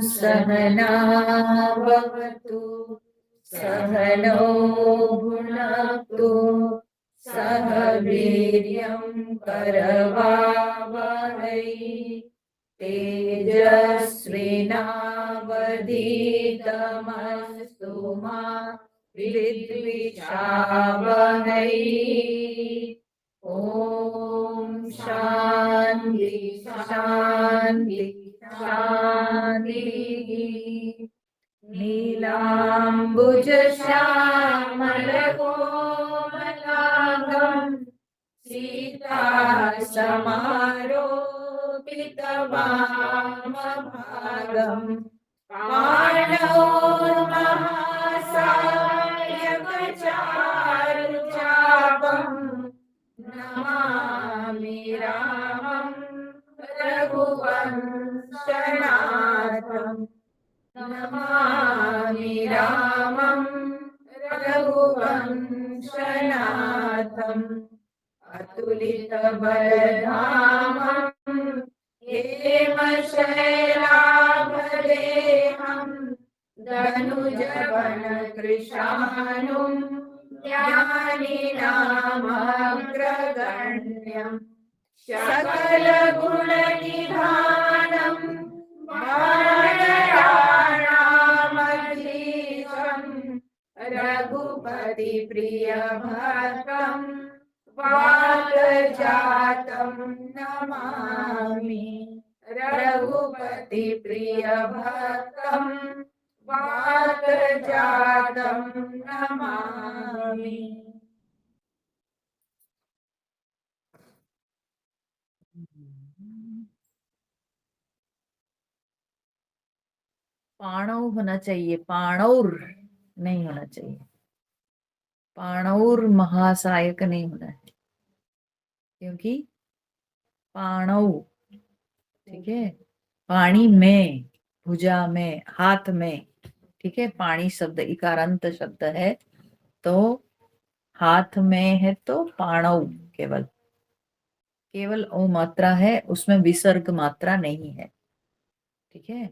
सहना भवतु सहनौ भुनक्तु सह वीर्यं करवावहै तेजस्विनावधीतमस्तु मा विद्विषावहै। ओम शांति शांति शांति। नीलाम्बुजश्यामलकोमलाङ्गं सीतासमारोपितवामभागं पाणौ महासायकचारुचापं नमामि रामं रघुवंशनाथम् नमामि रामं रघुवंशनाथम् अतुलितबलधामं हेमशैलाभदेहं धनुजवनकृशानुं ज्ञानिनामग्रगण्यम् सकलगुणनिधानं वानराणामधीशं रघुपतिप्रियभक्तं वातजातं नमामि रघुपतिप्रियभक्तं वातजातं नमामि। पाणव होना चाहिए, पाणौर नहीं होना चाहिए, पाणौर महासायक नहीं होना है, क्योंकि पाणव ठीक है पानी में, भुजा में, हाथ में, ठीक है। पानी शब्द इकारांत शब्द है, तो हाथ में है तो पाणव केवल केवल ओ मात्रा है, उसमें विसर्ग मात्रा नहीं है, ठीक है।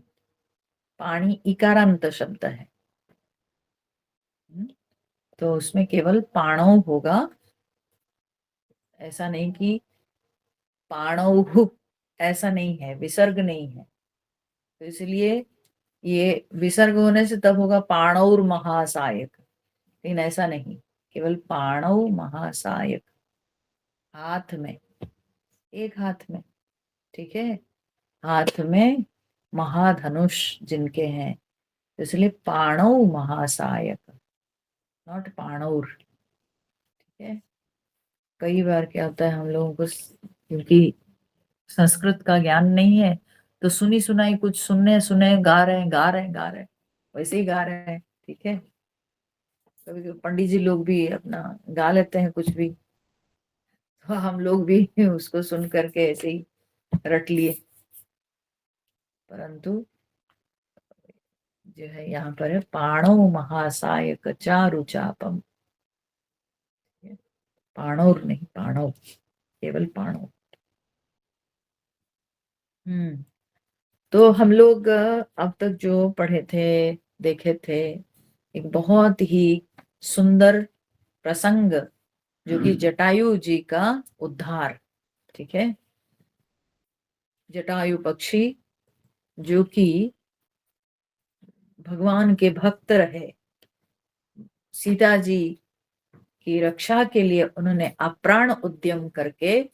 पानी इकारांत शब्द है, तो उसमें केवल पाणव होगा, ऐसा नहीं कि पाणव, ऐसा नहीं है, विसर्ग नहीं है। तो इसलिए ये विसर्ग होने से तब होगा पाणौर महासायक, लेकिन ऐसा नहीं, केवल पाणव महासायक, हाथ में, एक हाथ में, ठीक है। हाथ में महाधनुष जिनके हैं, इसलिए पाणव महासायक, नॉट पाणौर, ठीक है। कई बार क्या होता है हम लोगों को, क्योंकि संस्कृत का ज्ञान नहीं है, तो सुनी सुनाई कुछ सुनने सुने गा रहे हैं गा रहे हैं गा रहे हैं, वैसे ही गा रहे हैं, ठीक है। कभी पंडित जी लोग भी अपना गा लेते हैं कुछ भी, तो हम लोग भी उसको सुन करके ऐसे ही रट लिए, परंतु जो है यहाँ पर है पाणौ महासायक चारु चापम, पाणौर नहीं, पाणव, केवल पाणव। तो हम लोग अब तक जो पढ़े थे, देखे थे, एक बहुत ही सुंदर प्रसंग, जो कि जटायु जी का उद्धार, ठीक है। जटायु पक्षी जो कि भगवान के भक्त रहे, सीता जी की रक्षा के लिए उन्होंने अप्राण उद्यम करके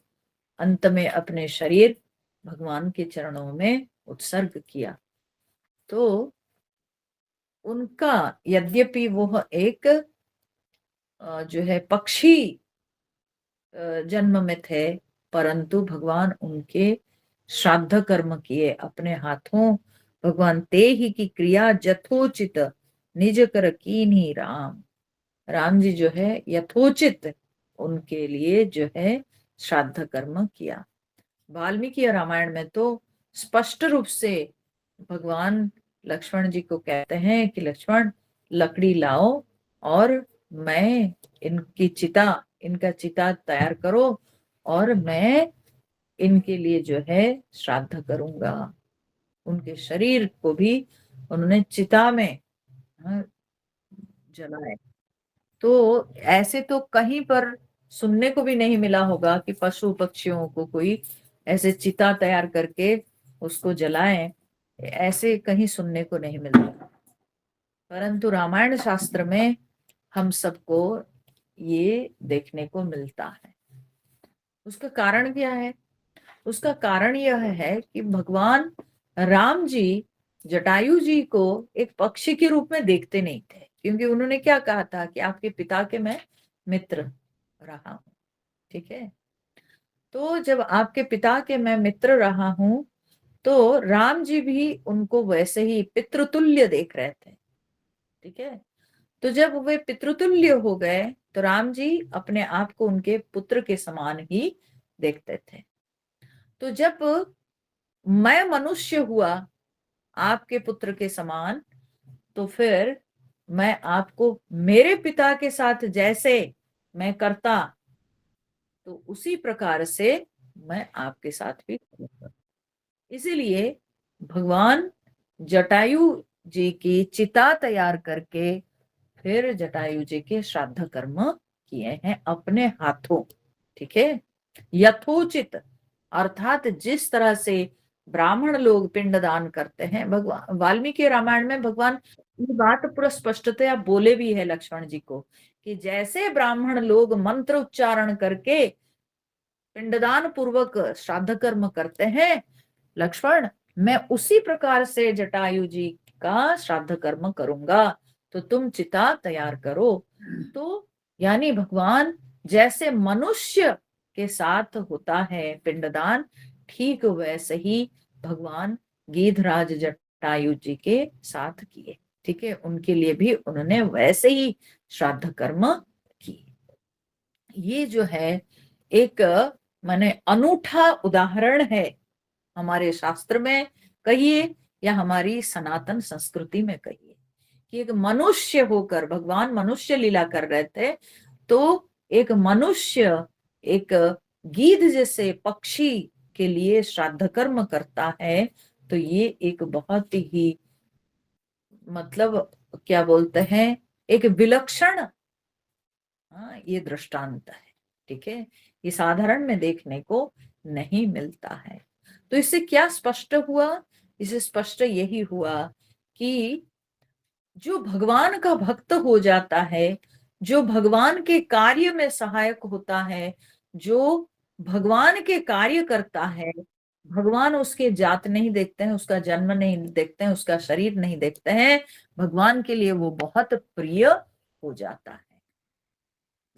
अंत में अपने शरीर भगवान के चरणों में उत्सर्ग किया। तो उनका, यद्यपि वह एक जो है पक्षी जन्म में थे, परंतु भगवान उनके श्राद्ध कर्म किए अपने हाथों, भगवान ते ही की क्रिया जथोचित निज कर कीन्ही राम, राम जी जो है यथोचित उनके लिए जो है श्राद्ध कर्म किया। वाल्मीकि रामायण में तो स्पष्ट रूप से भगवान लक्ष्मण जी को कहते हैं कि लक्ष्मण लकड़ी लाओ और मैं इनका चिता तैयार करो और मैं इनके लिए जो है श्राद्ध करूंगा। उनके शरीर को भी उन्होंने चिता में हाँ, जलाए। तो ऐसे तो कहीं पर सुनने को भी नहीं मिला होगा कि पशु पक्षियों को कोई ऐसे चिता तैयार करके उसको जलाएं, ऐसे कहीं सुनने को नहीं मिलता। परंतु रामायण शास्त्र में हम सबको ये देखने को मिलता है। उसका कारण क्या है? उसका कारण यह है कि भगवान राम जी जटायु जी को एक पक्षी के रूप में देखते नहीं थे, क्योंकि उन्होंने क्या कहा था कि आपके पिता के मैं मित्र रहा हूं। ठीक है, तो जब आपके पिता के मैं मित्र रहा हूं तो राम जी भी उनको वैसे ही पितृतुल्य देख रहे थे। ठीक है, तो जब वे पितृतुल्य हो गए तो राम जी अपने आप को उनके पुत्र के समान ही देखते थे। तो जब मैं मनुष्य हुआ आपके पुत्र के समान, तो फिर मैं आपको मेरे पिता के साथ जैसे मैं करता, तो उसी प्रकार से मैं आपके साथ भी करूंगा। इसीलिए भगवान जटायु जी की चिता तैयार करके फिर जटायु जी के श्राद्ध कर्म किए हैं अपने हाथों। ठीक है, यथोचित अर्थात जिस तरह से ब्राह्मण लोग पिंड दान करते हैं, भगवान वाल्मीकि रामायण में भगवान ये बात पूरा स्पष्टतया बोले भी है लक्ष्मण जी को कि जैसे ब्राह्मण लोग मंत्र उच्चारण करके पिंडदान पूर्वक श्राद्ध कर्म करते हैं लक्ष्मण, मैं उसी प्रकार से जटायु जी का श्राद्ध कर्म करूंगा, तो तुम चिता तैयार करो। तो यानी भगवान जैसे मनुष्य के साथ होता है पिंडदान, ठीक वैसे ही भगवान गीधराज जटायु जी के साथ किए। ठीक है, उनके लिए भी उन्होंने वैसे ही श्राद्ध कर्म किए। ये जो है एक माने अनूठा उदाहरण है, हमारे शास्त्र में कहिए या हमारी सनातन संस्कृति में कहिए, कि एक मनुष्य होकर भगवान मनुष्य लीला कर रहे थे, तो एक मनुष्य एक गीध जैसे पक्षी के लिए श्राद्ध कर्म करता है, तो ये एक बहुत ही मतलब क्या बोलते हैं, एक विलक्षण ये दृष्टांत है। ठीक है, ये साधारण में देखने को नहीं मिलता है। तो इससे क्या स्पष्ट हुआ? इससे स्पष्ट यही हुआ कि जो भगवान का भक्त हो जाता है, जो भगवान के कार्य में सहायक होता है, जो भगवान के कार्य करता है, भगवान उसके जात नहीं देखते हैं, उसका जन्म नहीं देखते हैं, उसका शरीर नहीं देखते हैं, भगवान के लिए वो बहुत प्रिय हो जाता है,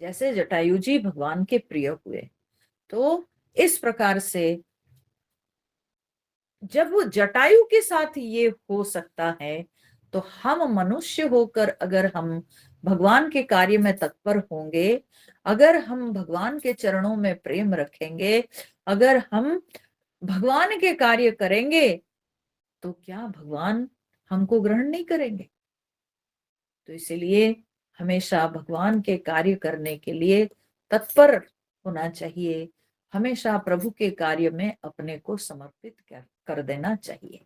जैसे जटायु जी भगवान के प्रिय हुए। तो इस प्रकार से जब वो जटायु के साथ ये हो सकता है, तो हम मनुष्य होकर अगर हम भगवान के कार्य में तत्पर होंगे, अगर हम भगवान के चरणों में प्रेम रखेंगे, अगर हम भगवान के कार्य करेंगे, तो क्या भगवान हमको ग्रहण नहीं करेंगे? तो इसलिए हमेशा भगवान के कार्य करने के लिए तत्पर होना चाहिए, हमेशा प्रभु के कार्य में अपने को समर्पित कर देना चाहिए।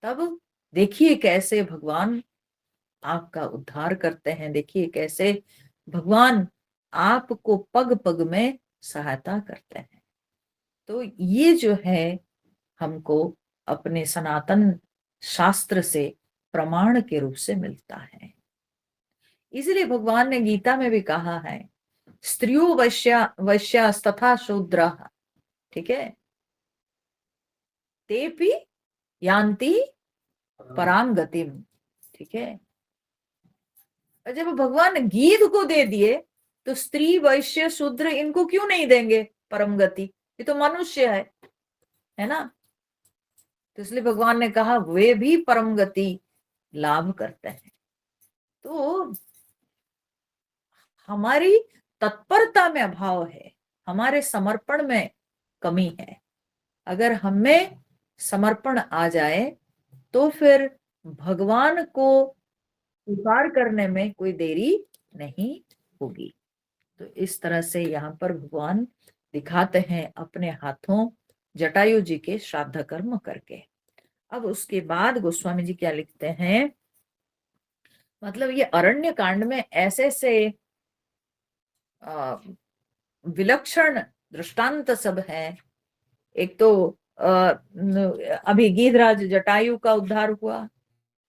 तब देखिए कैसे भगवान आपका उद्धार करते हैं, देखिए कैसे भगवान आपको पग पग में सहायता करते हैं। तो ये जो है हमको अपने सनातन शास्त्र से प्रमाण के रूप से मिलता है। इसलिए भगवान ने गीता में भी कहा है, स्त्रियो वैश्या तथा शूद्र, ठीक है, तेपि यान्ति पराम गतिम। ठीक है, और जब भगवान गीध को दे दिए, तो स्त्री वैश्य शूद्र इनको क्यों नहीं देंगे परम गति? ये तो मनुष्य है ना। तो इसलिए भगवान ने कहा वे भी परम गति लाभ करते हैं। तो हमारी तत्परता में अभाव है, हमारे समर्पण में कमी है। अगर हमें समर्पण आ जाए तो फिर भगवान को स्वीकार करने में कोई देरी नहीं होगी। तो इस तरह से यहाँ पर भगवान दिखाते हैं अपने हाथों जटायु जी के श्राद्ध कर्म करके। अब उसके बाद गोस्वामी जी क्या लिखते हैं, मतलब ये अरण्य कांड में ऐसे से विलक्षण दृष्टांत सब है। एक तो अभी गीधराज जटायु का उद्धार हुआ,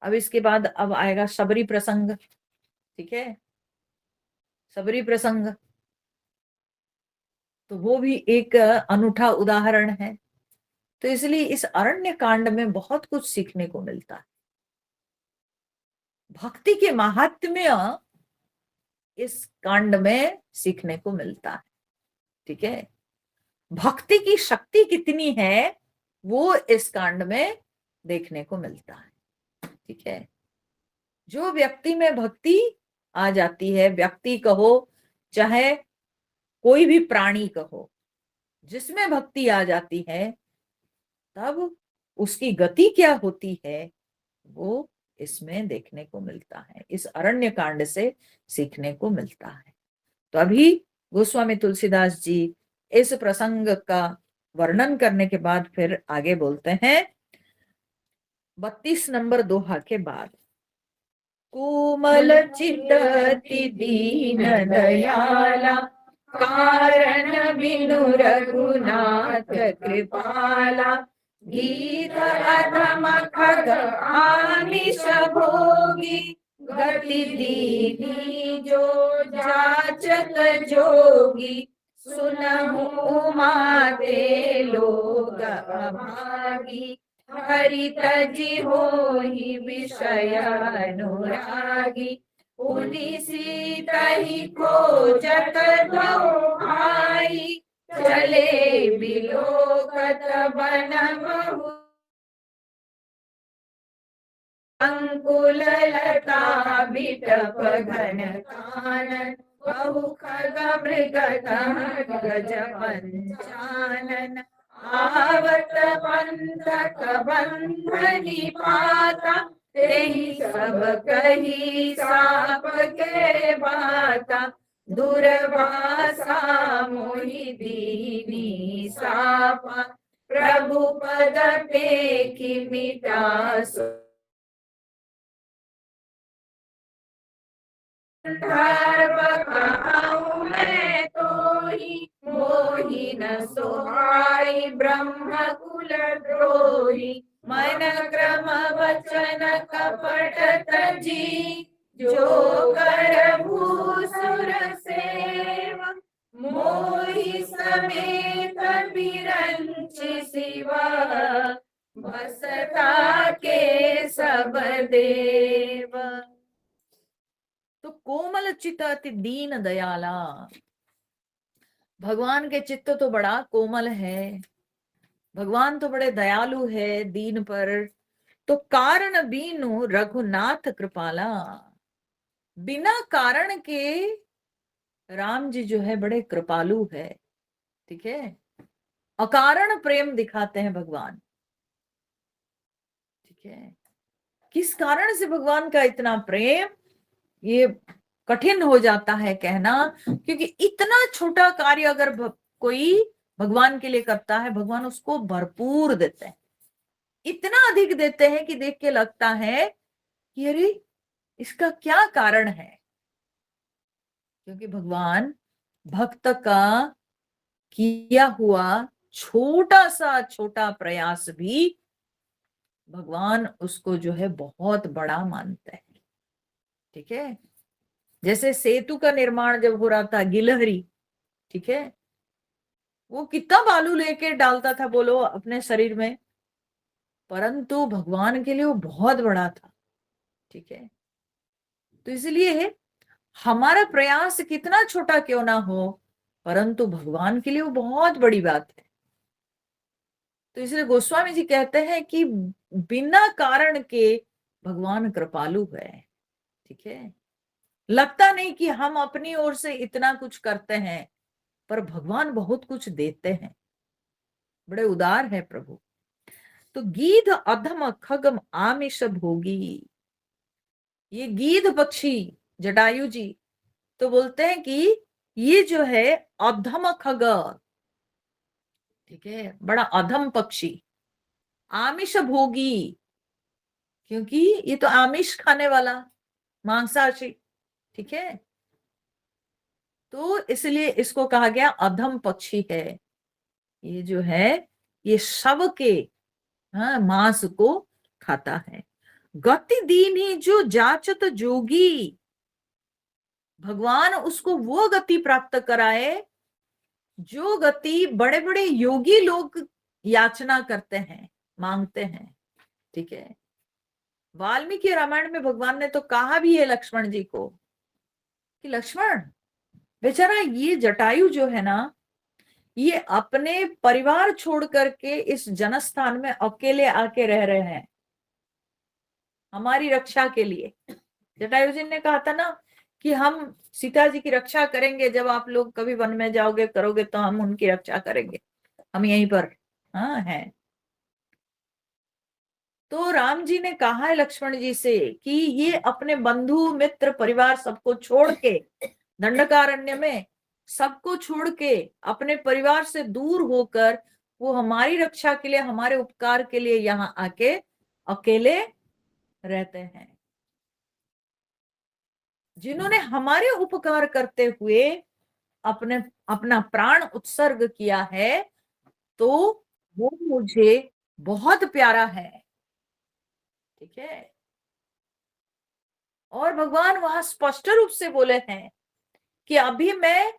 अब इसके बाद अब आएगा शबरी प्रसंग। ठीक है, शबरी प्रसंग तो वो भी एक अनूठा उदाहरण है। तो इसलिए इस अरण्य कांड में बहुत कुछ सीखने को मिलता है। भक्ति के महात्म्य इस कांड में सीखने को मिलता है। ठीक है, भक्ति की शक्ति कितनी है वो इस कांड में देखने को मिलता है। ठीक है, जो व्यक्ति में भक्ति आ जाती है, व्यक्ति कहो चाहे कोई भी प्राणी कहो, जिसमें भक्ति आ जाती है तब उसकी गति क्या होती है वो इसमें देखने को मिलता है, इस अरण्य कांड से सीखने को मिलता है। तो अभी गोस्वामी तुलसीदास जी इस प्रसंग का वर्णन करने के बाद फिर आगे बोलते हैं 32 नंबर दोहा के बाद, कोमल चित्त दीन दयाला कारण बिनु रघुनाथ कृपाला, गीत अधम खग आमिष भोगी, गति दीनी जो जाचक जोगी, सुनहु उमा ते लोग अभागी, हरि तजी होहि विषय अनुरागी, पुनि सीतहि खोजत दो भाई, चले बिलोकत बन महु, अंकुल लता बिटप घन कानन, बहु खग मृग गज पंचानन, आवत पंथक बंधनि पाता, तेहि सब कही साप के बाता, दुर्वासा मोहि दीनी सापा, प्रभु पद पेखि मिटा कहूँ मैं तोहि, मोहि न सोहाई ब्रह्म कुल द्रोही, मन क्रम वचन कपट तजी, जो कर भूसुर सेव, मोहि समेत बिरंच शिवा, बसता के सब देव। तो कोमल चित्त अति दीन दयाला, भगवान के चित्त तो बड़ा कोमल है, भगवान तो बड़े दयालु है दीन पर। तो कारण बीनु रघुनाथ कृपाला, बिना कारण के राम जी जो है बड़े कृपालु है। ठीक है, अकारण प्रेम दिखाते हैं भगवान। ठीक है, किस कारण से भगवान का इतना प्रेम, ये कठिन हो जाता है कहना, क्योंकि इतना छोटा कार्य अगर कोई भगवान के लिए करता है, भगवान उसको भरपूर देते हैं, इतना अधिक देते हैं कि देख के लगता है कि अरे इसका क्या कारण है। क्योंकि भगवान भक्त का किया हुआ छोटा सा छोटा प्रयास भी भगवान उसको जो है बहुत बड़ा मानते हैं। ठीक है, जैसे सेतु का निर्माण जब हो रहा था गिलहरी, ठीक है, वो कितना बालू लेके डालता था बोलो अपने शरीर में, परंतु भगवान के लिए वो बहुत बड़ा था। ठीक है, तो इसलिए हमारा प्रयास कितना छोटा क्यों ना हो, परंतु भगवान के लिए वो बहुत बड़ी बात है। तो इसलिए गोस्वामी जी कहते हैं कि बिना कारण के भगवान कृपालु है। ठीक है, लगता नहीं कि हम अपनी ओर से इतना कुछ करते हैं, पर भगवान बहुत कुछ देते हैं। बड़े उदार है प्रभु। तो गीध अधम खगम आमिष भोगी, ये गीध पक्षी जटायु जी तो बोलते हैं कि ये जो है अधम खग, ठीक है, बड़ा अधम पक्षी, आमिष भोगी, क्योंकि ये तो आमिष खाने वाला, मांसाहारी, ठीक है, तो इसलिए इसको कहा गया अधम पक्षी है। ये जो है ये शव के, हाँ, मांस को खाता है। गति दीन ही जो जाचत जोगी, भगवान उसको वो गति प्राप्त कराए जो गति बड़े बड़े योगी लोग याचना करते हैं, मांगते हैं, ठीक है। वाल्मीकि रामायण में भगवान ने तो कहा भी है लक्ष्मण जी को कि लक्ष्मण बेचारा ये जटायु जो है ना, ये अपने परिवार छोड़ करके इस जनस्थान में अकेले आके रह रहे हैं हमारी रक्षा के लिए। जटायु जी ने कहा था ना कि हम सीता जी की रक्षा करेंगे, जब आप लोग कभी वन में जाओगे करोगे तो हम उनकी रक्षा करेंगे, हम यहीं पर, हाँ, है। तो राम जी ने कहा है लक्ष्मण जी से कि ये अपने बंधु मित्र परिवार सबको छोड़ के, दंडकारण्य में सबको छोड़ के, अपने परिवार से दूर होकर वो हमारी रक्षा के लिए, हमारे उपकार के लिए यहाँ आके अकेले रहते हैं। जिन्होंने हमारे उपकार करते हुए अपने अपना प्राण उत्सर्ग किया है, तो वो मुझे बहुत प्यारा है, ठीक है। और भगवान वहां स्पष्ट रूप से बोले हैं कि अभी मैं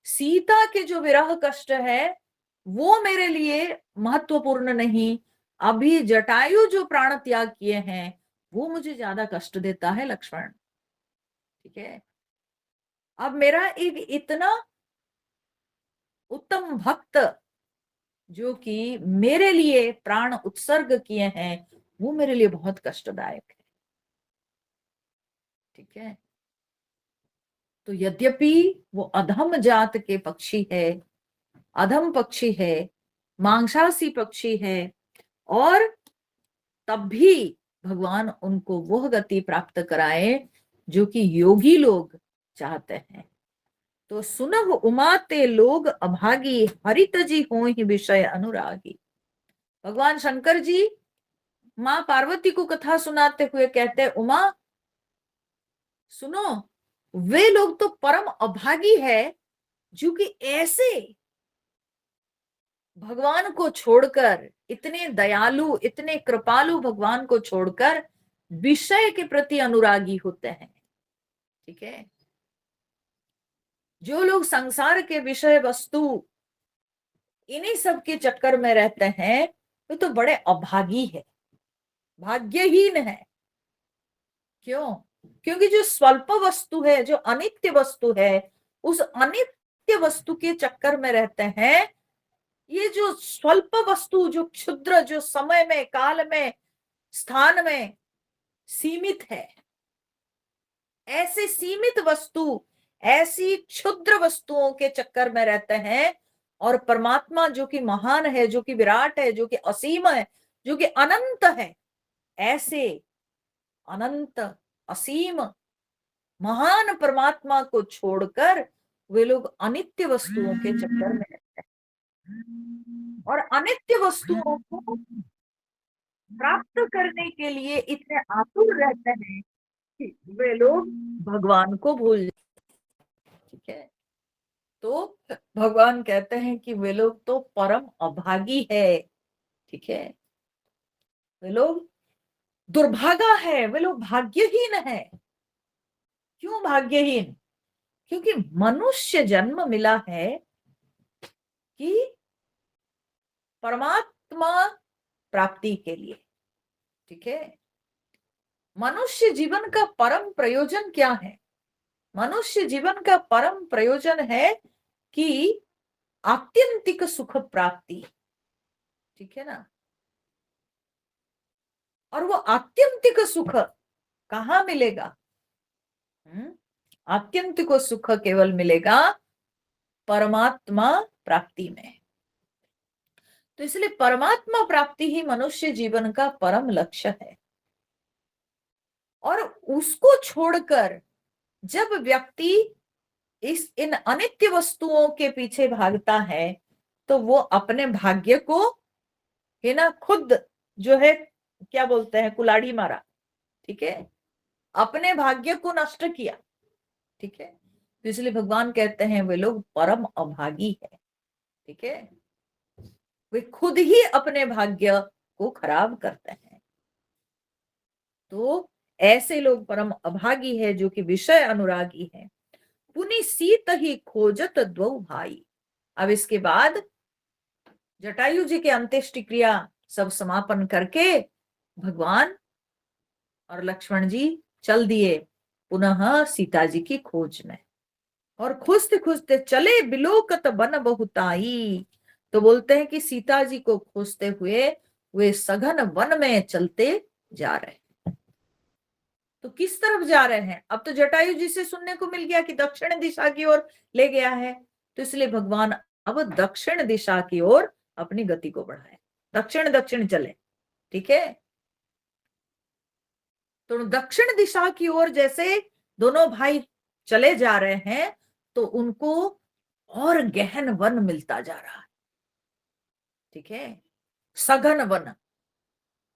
सीता के जो विरह कष्ट है वो मेरे लिए महत्वपूर्ण नहीं, अभी जटायु जो प्राण त्याग किए हैं वो मुझे ज्यादा कष्ट देता है लक्ष्मण, ठीक है। अब मेरा एक इतना उत्तम भक्त जो कि मेरे लिए प्राण उत्सर्ग किए हैं वो मेरे लिए बहुत कष्टदायक है, ठीक है। तो यद्यपि वो अधम जात के पक्षी है, अधम पक्षी है, मांसाहारी पक्षी है, और तब भी भगवान उनको वह गति प्राप्त कराए जो कि योगी लोग चाहते हैं। तो सुनह उमाते लोग अभागी, हरित जी हो ही विषय अनुरागी। भगवान शंकर जी मां पार्वती को कथा सुनाते हुए कहते, उमा सुनो, वे लोग तो परम अभागी है जो कि ऐसे भगवान को छोड़कर, इतने दयालु इतने कृपालु भगवान को छोड़कर विषय के प्रति अनुरागी होते हैं, ठीक है। जो लोग संसार के विषय वस्तु इन्हीं सब के चक्कर में रहते हैं वे तो बड़े अभागी है, भाग्यहीन है। क्यों? क्योंकि जो स्वल्प वस्तु है, जो अनित्य वस्तु है, उस अनित्य वस्तु के चक्कर में रहते हैं। ये जो स्वल्प वस्तु, जो क्षुद्र, जो समय में, काल में, स्थान में सीमित है, ऐसे सीमित वस्तु, ऐसी क्षुद्र वस्तुओं के चक्कर में रहते हैं। और परमात्मा जो कि महान है, जो कि विराट है, जो कि असीम है, जो कि अनंत है, ऐसे अनंत असीम महान परमात्मा को छोड़कर वे लोग अनित्य वस्तुओं के चक्कर में रहते हैं, और अनित्य वस्तुओं को प्राप्त करने के लिए इतने आतुर रहते हैं कि वे लोग भगवान को भूल जाते, ठीक है। तो भगवान कहते हैं कि वे लोग तो परम अभागी है, ठीक है। वे लोग दुर्भागा है, वे लोग भाग्यहीन है। क्यों भाग्यहीन? क्योंकि मनुष्य जन्म मिला है कि परमात्मा प्राप्ति के लिए, ठीक है। मनुष्य जीवन का परम प्रयोजन क्या है? मनुष्य जीवन का परम प्रयोजन है कि आत्यंतिक सुख प्राप्ति, ठीक है ना। और वो आत्यंतिक सुख कहाँ मिलेगा? आत्यंतिक सुख केवल मिलेगा परमात्मा प्राप्ति में। तो तो इसलिए परमात्मा प्राप्ति ही मनुष्य जीवन का परम लक्ष्य है। और उसको छोड़कर जब व्यक्ति इन अनित्य वस्तुओं के पीछे भागता है तो वो अपने भाग्य को, है ना, खुद जो है क्या बोलते हैं, कुलाड़ी मारा। ठीक है, अपने भाग्य को नष्ट किया। ठीक है, तो इसलिए भगवान कहते हैं वे लोग परम अभागी है। ठीक है, वे खुद ही अपने भाग्य को खराब करते हैं। तो ऐसे लोग परम अभागी है जो कि विषय अनुरागी है। पुनि सीत ही खोजत द्वौ भाई। अब इसके बाद जटायु जी के अंत्येष्टि क्रिया सब समापन करके भगवान और लक्ष्मण जी चल दिए पुनः सीता जी की खोज में। और खोजते खोजते चले बिलोकत बन बहुताई। तो बोलते हैं कि सीता जी को खोजते हुए वे सघन वन में चलते जा रहे हैं। तो किस तरफ जा रहे हैं? अब तो जटायु जी से सुनने को मिल गया कि दक्षिण दिशा की ओर ले गया है, तो इसलिए भगवान अब दक्षिण दिशा की ओर अपनी गति को बढ़ाए, दक्षिण दक्षिण चले। ठीक है, तो दक्षिण दिशा की ओर जैसे दोनों भाई चले जा रहे हैं तो उनको और गहन वन मिलता जा रहा है। ठीक है, सघन वन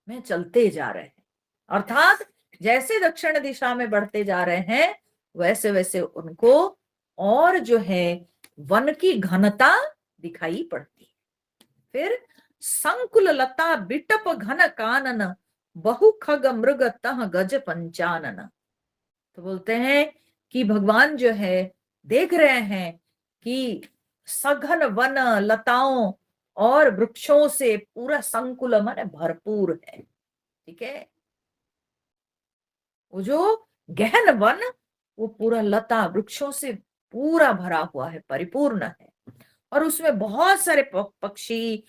में चलते जा रहे हैं, अर्थात जैसे दक्षिण दिशा में बढ़ते जा रहे हैं वैसे वैसे उनको और जो है वन की घनता दिखाई पड़ती है। फिर संकुल लता बिटप घन कानन बहु खग मृग तह गज पंचानन। तो बोलते हैं कि भगवान जो है देख रहे हैं कि सघन वन लताओं और वृक्षों से पूरा संकुल माने भरपूर है। ठीक है, वो जो गहन वन वो पूरा लता वृक्षों से पूरा भरा हुआ है, परिपूर्ण है। और उसमें बहुत सारे पक्षी,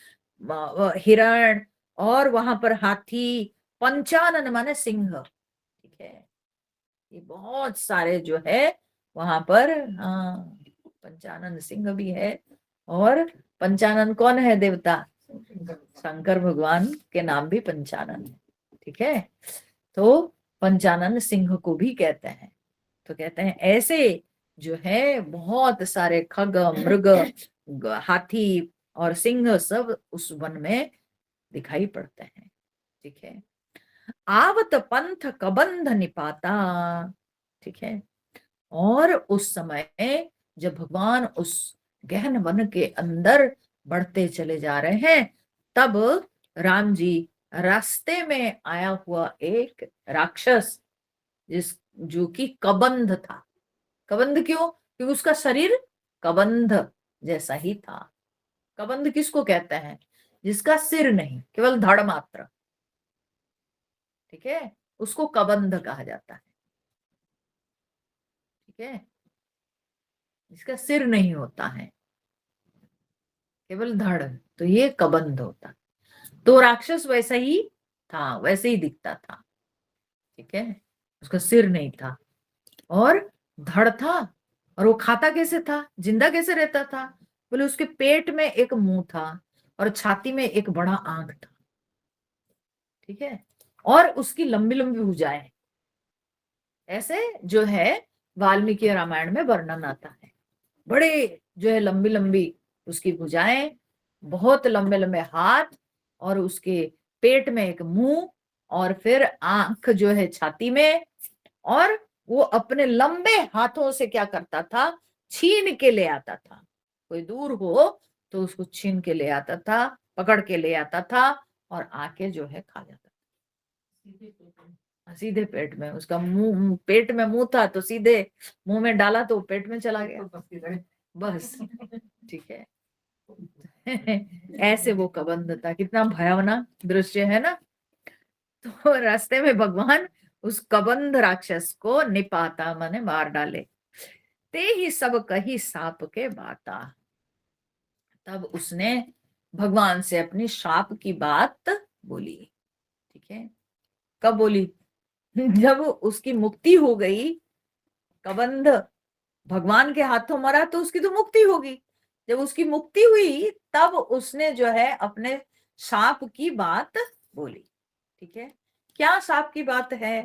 हिरण और वहां पर हाथी, पंचानन माने सिंह। ठीक है, ये बहुत सारे जो है वहां पर, हाँ, पंचानन सिंह भी है। और पंचानन कौन है? देवता शंकर भगवान के नाम भी पंचानन है। ठीक है, तो पंचानन सिंह को भी कहते हैं। तो कहते हैं ऐसे जो है बहुत सारे खग मृग हाथी और सिंह सब उस वन में दिखाई पड़ते हैं। ठीक है, आवत पंथ कबंध निपाता। ठीक है, और उस समय जब भगवान उस गहन वन के अंदर बढ़ते चले जा रहे हैं तब राम जी रास्ते में आया हुआ एक राक्षस, जिस जो कि कबंध था। कबंध क्यों? क्योंकि उसका शरीर कबंध जैसा ही था। कबंध किसको कहते हैं? जिसका सिर नहीं, केवल धड़ मात्र। ठीक है, उसको कबंध कहा जाता है। ठीक है, जिसका सिर नहीं होता है, केवल धड़, तो ये कबंध होता। तो राक्षस वैसा ही था, वैसे ही दिखता था। ठीक है, उसका सिर नहीं था और धड़ था। और वो खाता कैसे था, जिंदा कैसे रहता था? बोले उसके पेट में एक मुंह था और छाती में एक बड़ा आंख था। ठीक है, और उसकी लंबी लंबी भुजाएं, ऐसे जो है वाल्मीकि रामायण में वर्णन आता है। बड़े जो है लंबी लंबी उसकी भुजाएं, बहुत लंबे लंबे हाथ, और उसके पेट में एक मुंह, और फिर आंख जो है छाती में। और वो अपने लंबे हाथों से क्या करता था? छीन के ले आता था। कोई दूर हो तो उसको छीन के ले आता था, पकड़ के ले आता था और आके जो है खा जाता था सीधे पेट में। उसका मुंह, पेट में मुंह था तो सीधे मुंह में डाला तो पेट में चला गया बस। ठीक है, ऐसे वो कबंध था। कितना भयावना दृश्य है ना। तो रास्ते में भगवान उस कबंध राक्षस को निपाता माने मार डाले। ते ही सब कही साप के बाता। तब उसने भगवान से अपनी शाप की बात बोली। ठीक है, कब बोली? जब उसकी मुक्ति हो गई, कबंध भगवान के हाथों मरा तो उसकी तो मुक्ति होगी। जब उसकी मुक्ति हुई तब उसने जो है अपने साप की बात बोली। ठीक है, क्या साप की बात है?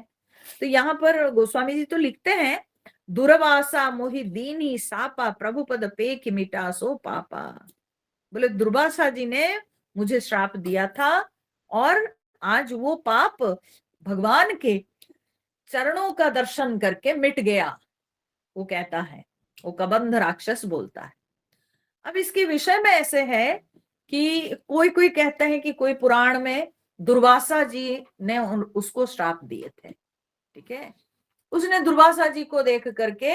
तो यहाँ पर गोस्वामी जी तो लिखते हैं, दुर्वासा मोहि दीनी सापा प्रभु पद पेख मिटा सो पापा। बोले दुर्वासा जी ने मुझे श्राप दिया था और आज वो पाप भगवान के चरणों का दर्शन करके मिट गया, वो कहता है, वो कबंध राक्षस बोलता है। अब इसके विषय में ऐसे है कि कोई कोई कहते हैं कि कोई पुराण में दुर्वासा जी ने उसको श्राप दिए थे। ठीक है, उसने दुर्वासा जी को देख करके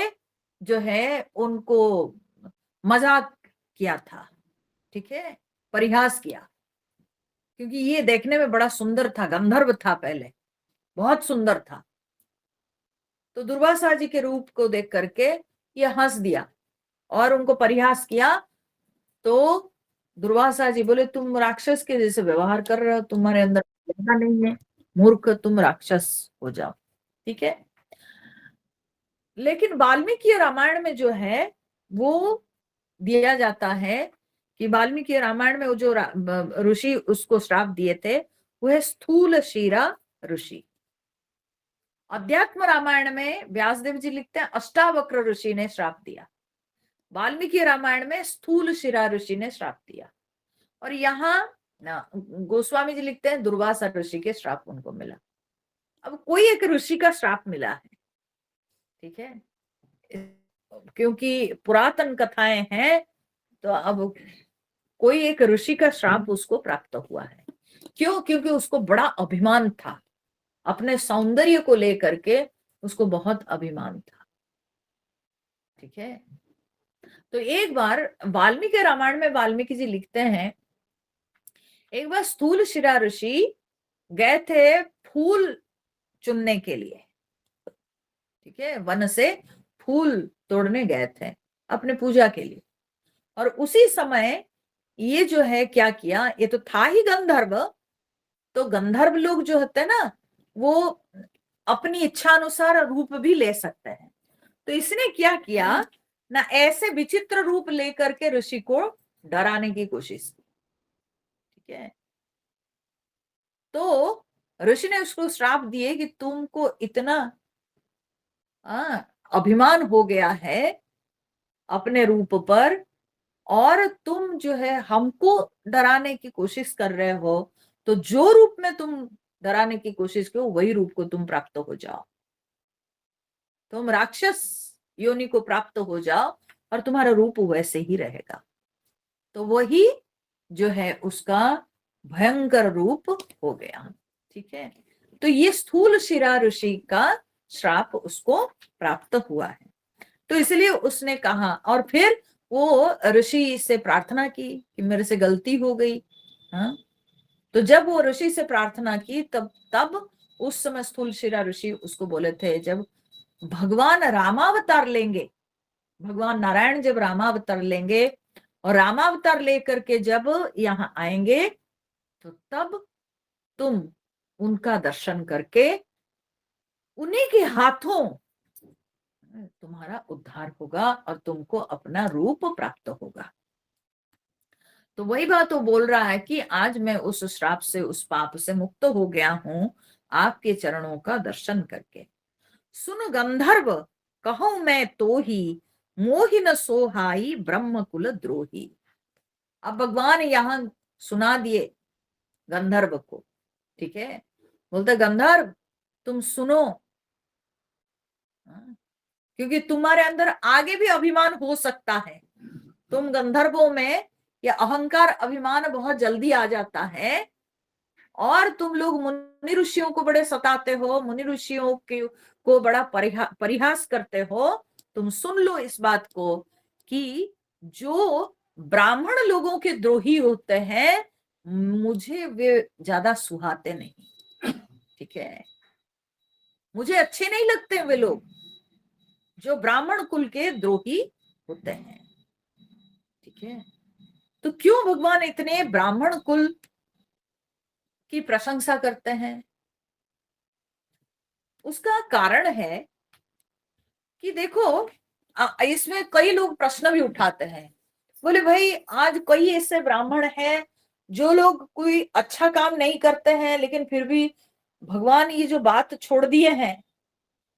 जो है उनको मजाक किया था। ठीक है, परिहास किया, क्योंकि ये देखने में बड़ा सुंदर था, गंधर्व था, पहले बहुत सुंदर था। तो दुर्वासा जी के रूप को देख करके ये हंस दिया और उनको परिहास किया। तो दुर्वासा जी बोले तुम राक्षस के जैसे व्यवहार कर रहे हो, तुम्हारे अंदर नहीं है, मूर्ख, तुम राक्षस हो जाओ। ठीक है, लेकिन वाल्मीकि रामायण में जो है वो दिया जाता है कि वाल्मीकि रामायण में वो जो ऋषि उसको श्राप दिए थे वो है स्थूल शिरा ऋषि। अध्यात्म रामायण में व्यासदेव जी लिखते हैं अष्टावक्र ऋषि ने श्राप दिया, वाल्मीकि रामायण में स्थूल शिरा ऋषि ने श्राप दिया, और यहाँ गोस्वामी जी लिखते हैं दुर्वासा ऋषि के श्राप उनको मिला। अब कोई एक ऋषि का श्राप मिला है। ठीक है, क्योंकि पुरातन कथाएं हैं तो अब कोई एक ऋषि का श्राप उसको प्राप्त हुआ है। क्यों? क्योंकि उसको बड़ा अभिमान था, अपने सौंदर्य को लेकर के उसको बहुत अभिमान था। ठीक है, तो एक बार वाल्मीकि रामायण में वाल्मीकि जी लिखते हैं, एक बार स्थूल शिरा ऋषि गए थे फूल चुनने के लिए। ठीक है, वन से फूल तोड़ने गए थे अपने पूजा के लिए, और उसी समय ये जो है क्या किया, ये तो था ही गंधर्व, तो गंधर्व लोग जो होते हैं ना वो अपनी इच्छा अनुसार रूप भी ले सकते हैं। तो इसने क्या किया ना, ऐसे विचित्र रूप लेकर के ऋषि को डराने की कोशिश की। ठीक है, तो ऋषि ने उसको श्राप दिए कि तुमको इतना अभिमान हो गया है अपने रूप पर, और तुम जो है हमको डराने की कोशिश कर रहे हो, तो जो रूप में तुम डराने की कोशिश करो वही रूप को तुम प्राप्त हो जाओ, तुम राक्षस योनि को प्राप्त हो जाओ और तुम्हारा रूप वैसे ही रहेगा। तो वही जो है उसका भयंकर रूप हो गया। ठीक है, तो ये स्थूल शिरा ऋषि का श्राप उसको प्राप्त हुआ है। तो इसलिए उसने कहा, और फिर वो ऋषि से प्रार्थना की कि मेरे से गलती हो गई। हाँ, तो जब वो ऋषि से प्रार्थना की तब उस समय स्थूल शिरा ऋषि उसको बोले थे, जब भगवान रामावतार लेंगे, भगवान नारायण जब रामावतार लेंगे और रामावतार लेकर के जब यहाँ आएंगे तो तब तुम उनका दर्शन करके उन्हीं के हाथों तुम्हारा उद्धार होगा और तुमको अपना रूप प्राप्त होगा। तो वही बात वो बोल रहा है कि आज मैं उस श्राप से, उस पाप से मुक्त हो गया हूं आपके चरणों का दर्शन करके। सुन गंधर्व कहूं मैं तो ही, मोहिन सोहाई ब्रह्म कुल द्रोही। अब भगवान यहाँ सुना दिए गंधर्व को। ठीक है, बोलते गंधर्व तुम सुनो, क्योंकि तुम्हारे अंदर आगे भी अभिमान हो सकता है। तुम गंधर्वों में ये अहंकार अभिमान बहुत जल्दी आ जाता है, और तुम लोग मुनि ऋषियों को बड़े सताते हो, मुनि ऋषियों को बड़ा परिहास करते हो। तुम सुन लो इस बात को कि जो ब्राह्मण लोगों के द्रोही होते हैं मुझे वे ज्यादा सुहाते नहीं। ठीक है, मुझे अच्छे नहीं लगते वे लोग जो ब्राह्मण कुल के द्रोही होते हैं। ठीक है, तो क्यों भगवान इतने ब्राह्मण कुल की प्रशंसा करते हैं? उसका कारण है कि देखो, इसमें कई लोग प्रश्न भी उठाते हैं बोले भाई आज कई ऐसे ब्राह्मण हैं जो लोग कोई अच्छा काम नहीं करते हैं, लेकिन फिर भी भगवान ये जो बात छोड़ दिए हैं,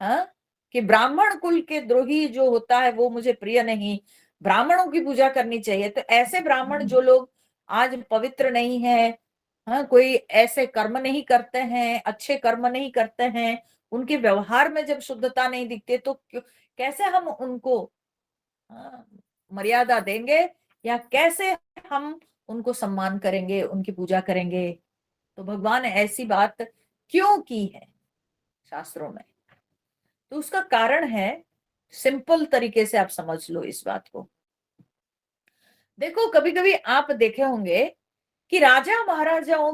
हाँ, कि ब्राह्मण कुल के द्रोही जो होता है वो मुझे प्रिय नहीं, ब्राह्मणों की पूजा करनी चाहिए। तो ऐसे ब्राह्मण जो लोग आज पवित्र नहीं है, हाँ, कोई ऐसे कर्म नहीं करते हैं, अच्छे कर्म नहीं करते हैं, उनके व्यवहार में जब शुद्धता नहीं दिखती, तो कैसे हम उनको, हाँ, मर्यादा देंगे, या कैसे हम उनको सम्मान करेंगे, उनकी पूजा करेंगे? तो भगवान ऐसी बात क्यों की है शास्त्रों में? तो उसका कारण है, सिंपल तरीके से आप समझ लो इस बात को। देखो कभी कभी आप देखे होंगे कि राजा महाराजाओं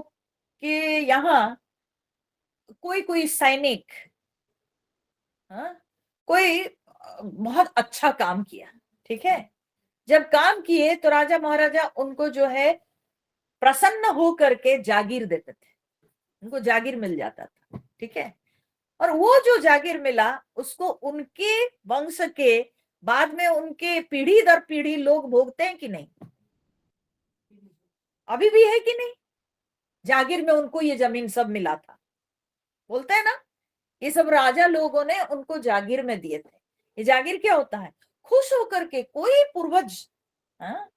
के यहाँ कोई कोई सैनिक, हाँ, कोई बहुत अच्छा काम किया, ठीक है, जब काम किए तो राजा महाराजा उनको जो है प्रसन्न हो करके जागीर देते थे, उनको जागीर मिल जाता था, ठीक है। और वो जो जागीर मिला उसको उनके वंश के बाद में उनके पीढ़ी दर पीढ़ी लोग भोगते हैं कि नहीं? अभी भी है कि नहीं? जागीर में उनको ये जमीन सब मिला था, बोलते हैं ना, ये सब राजा लोगों ने उनको जागीर में दिए थे। ये जागीर क्या होता है? खुश होकर के कोई पूर्वज, हाँ,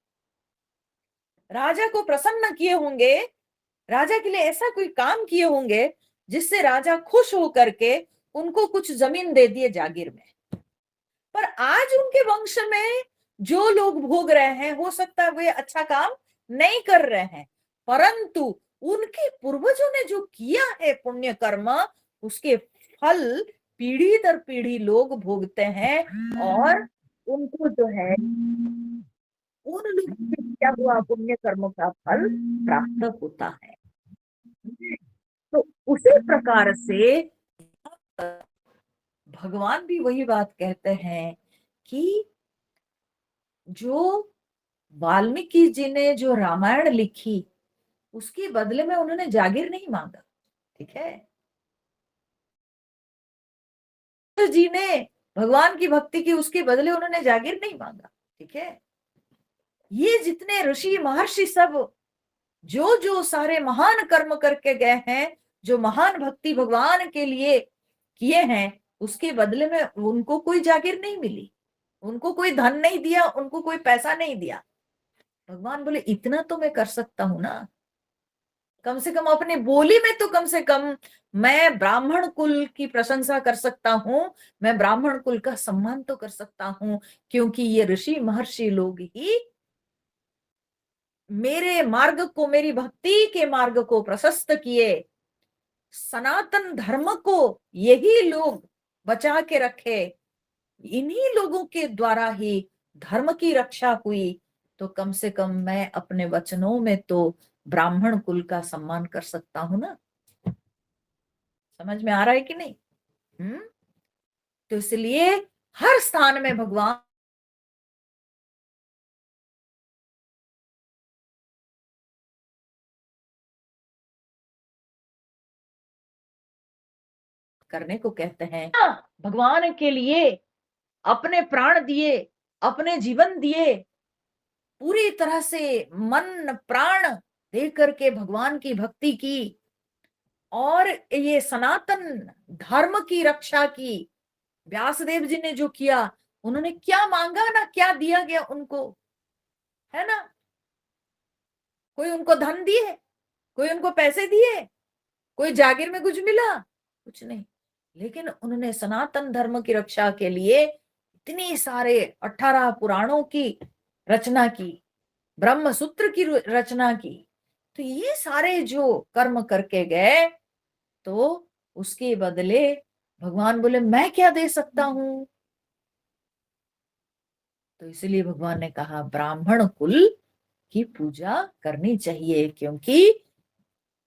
राजा को प्रसन्न किए होंगे, राजा के लिए ऐसा कोई काम किए होंगे जिससे राजा खुश होकर के उनको कुछ जमीन दे दिए जागीर में। पर आज उनके वंश में जो लोग भोग रहे हैं, हो सकता है वे अच्छा काम नहीं कर रहे हैं, परंतु उनके पूर्वजों ने जो किया है पुण्य कर्म, उसके फल पीढ़ी दर पीढ़ी लोग भोगते हैं, और उनको जो है उन लोगों से किया हुआ पुण्य कर्म का फल प्राप्त होता है। तो उसी प्रकार से भगवान भी वही बात कहते हैं कि जो वाल्मीकि जी ने जो रामायण लिखी, उसके बदले में उन्होंने जागीर नहीं मांगा, ठीक है। तो जी ने भगवान की भक्ति की, उसके बदले उन्होंने जागीर नहीं मांगा, ठीक है। ये जितने ऋषि महर्षि सब जो जो सारे महान कर्म करके गए हैं, जो महान भक्ति भगवान के लिए किए हैं, उसके बदले में उनको कोई जागीर नहीं मिली, उनको कोई धन नहीं दिया, उनको कोई पैसा नहीं दिया। भगवान बोले इतना तो मैं कर सकता हूं ना, कम से कम अपने बोली में तो कम से कम मैं ब्राह्मण कुल की प्रशंसा कर सकता हूं, मैं ब्राह्मण कुल का सम्मान तो कर सकता हूं, क्योंकि ये ऋषि महर्षि लोग ही मेरे मार्ग को, मेरी भक्ति के मार्ग को प्रशस्त किए, सनातन धर्म को यही लोग बचा के रखे, इन्हीं लोगों के द्वारा ही धर्म की रक्षा हुई। तो कम से कम मैं अपने वचनों में तो ब्राह्मण कुल का सम्मान कर सकता हूं ना। समझ में आ रहा है कि नहीं? तो इसलिए हर स्थान में भगवान करने को कहते हैं। भगवान के लिए अपने प्राण दिए, अपने जीवन दिए, पूरी तरह से मन प्राण दे करके भगवान की भक्ति की, और ये सनातन धर्म की रक्षा की। व्यासदेव जी ने जो किया, उन्होंने क्या मांगा ना, क्या दिया गया उनको, है ना? कोई उनको धन दिए, कोई उनको पैसे दिए, कोई जागीर में कुछ मिला? कुछ नहीं। लेकिन उन्होंने सनातन धर्म की रक्षा के लिए इतनी सारे 18 पुराणों की रचना की, ब्रह्म सूत्र की रचना की। तो ये सारे जो कर्म करके गए, तो उसके बदले भगवान बोले मैं क्या दे सकता हूं? तो इसलिए भगवान ने कहा ब्राह्मण कुल की पूजा करनी चाहिए, क्योंकि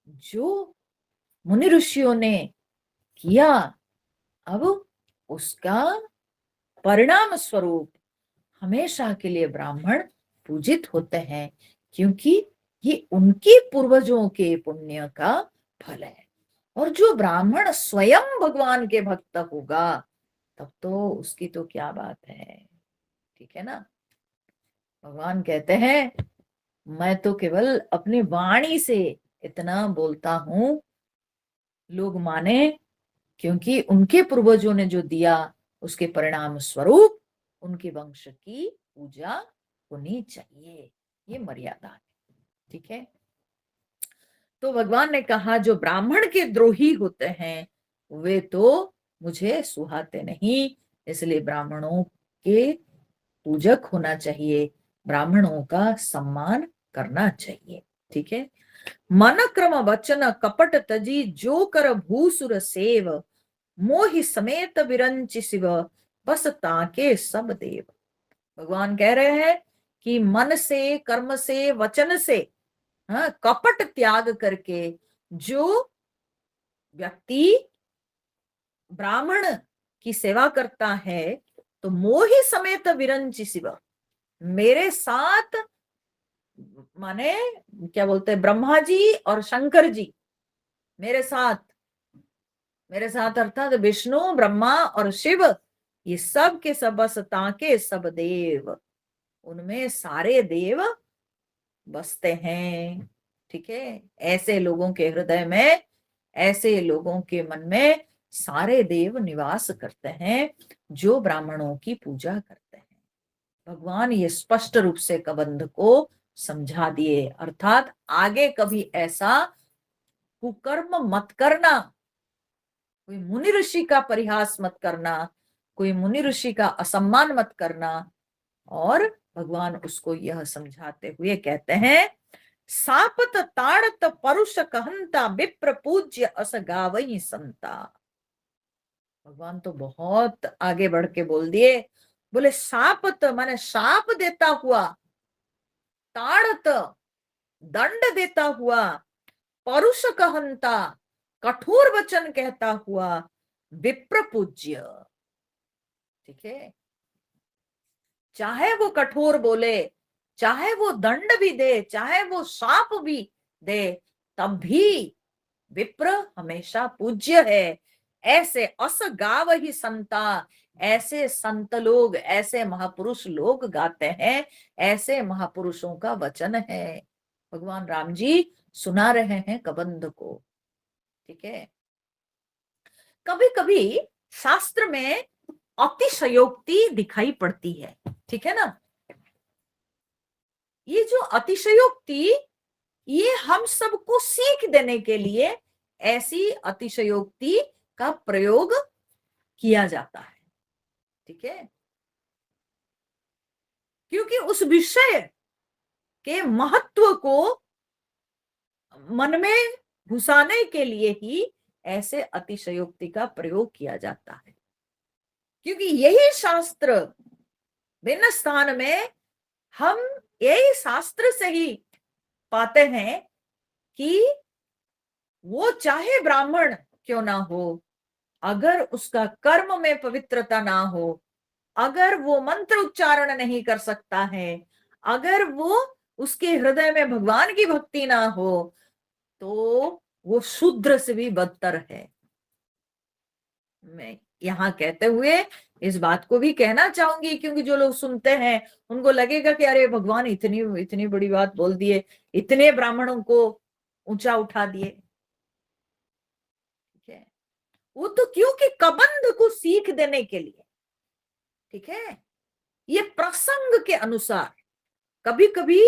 जो मुनि ऋषियों ने किया, अब उसका परिणाम स्वरूप हमेशा के लिए ब्राह्मण पूजित होते हैं, क्योंकि ये उनके पूर्वजों के पुण्य का फल है। और जो ब्राह्मण स्वयं भगवान के भक्त होगा, तब तो उसकी तो क्या बात है, ठीक है ना। भगवान कहते हैं मैं तो केवल अपनी वाणी से इतना बोलता हूं, लोग माने, क्योंकि उनके पूर्वजों ने जो दिया उसके परिणाम स्वरूप उनके वंश की पूजा होनी चाहिए। ये मर्यादा है। ठीक है। तो भगवान ने कहा जो ब्राह्मण के द्रोही होते हैं वे तो मुझे सुहाते नहीं, इसलिए ब्राह्मणों के पूजक होना चाहिए, ब्राह्मणों का सम्मान करना चाहिए। ठीक है। मन क्रम वचन कपट तजी जो कर भूसुर सेव, मोहि समेत विरंच शिव, बस ताके सब देव। भगवान कह रहे हैं कि मन से, कर्म से, वचन से, हाँ, कपट त्याग करके जो व्यक्ति ब्राह्मण की सेवा करता है तो मोहि समेत विरंच शिव, मेरे साथ, माने क्या बोलते हैं, ब्रह्मा जी और शंकर जी मेरे साथ, मेरे साथ अर्थात विष्णु, ब्रह्मा और शिव, ये सब के सब बस ताके सब देव, उनमें सारे देव बसते हैं। ठीक है। ऐसे लोगों के हृदय में, ऐसे लोगों के मन में सारे देव निवास करते हैं जो ब्राह्मणों की पूजा करते हैं। भगवान ये स्पष्ट रूप से कबंध को समझा दिए, अर्थात आगे कभी ऐसा कुकर्म मत करना, कोई मुनि ऋषि का परिहास मत करना, कोई मुनि ऋषि का असम्मान मत करना। और भगवान उसको यह समझाते हुए कहते हैं सापत ताड़त परुष कहंता विप्र पूज्य अस गावई संता। भगवान तो बहुत आगे बढ़ के बोल दिए, बोले सापत माने शाप देता हुआ, ताड़त दंड देता हुआ, परुष कहंता कठोर वचन कहता हुआ, विप्र पूज्य। ठीक है। चाहे वो कठोर बोले, चाहे वो दंड भी दे, चाहे वो शाप भी दे, तब भी विप्र हमेशा पूज्य है। ऐसे अस गाव ही संता, ऐसे संत लोग, ऐसे महापुरुष लोग गाते हैं, ऐसे महापुरुषों का वचन है। भगवान राम जी सुना रहे हैं कबंध को। ठीक है। कभी कभी शास्त्र में अतिशयोक्ति दिखाई पड़ती है। ठीक है ना। ये जो अतिशयोक्ति, ये हम सबको सीख देने के लिए ऐसी अतिशयोक्ति का प्रयोग किया जाता है। ठीक है। क्योंकि उस विषय के महत्व को मन में घुसाने के लिए ही ऐसे अतिशयोक्ति का प्रयोग किया जाता है। क्योंकि यही शास्त्र भिन्न स्थान में हम यही शास्त्र से ही पाते हैं कि वो चाहे ब्राह्मण क्यों ना हो, अगर उसका कर्म में पवित्रता ना हो, अगर वो मंत्र उच्चारण नहीं कर सकता है, अगर वो उसके हृदय में भगवान की भक्ति ना हो, तो वो शूद्र से भी बदतर है। मैं यहाँ कहते हुए इस बात को भी कहना चाहूंगी, क्योंकि जो लोग सुनते हैं उनको लगेगा कि अरे भगवान इतनी इतनी बड़ी बात बोल दिए, इतने ब्राह्मणों को ऊंचा उठा दिए। ठीक है। वो तो क्योंकि कबंध को सीख देने के लिए। ठीक है। ये प्रसंग के अनुसार कभी कभी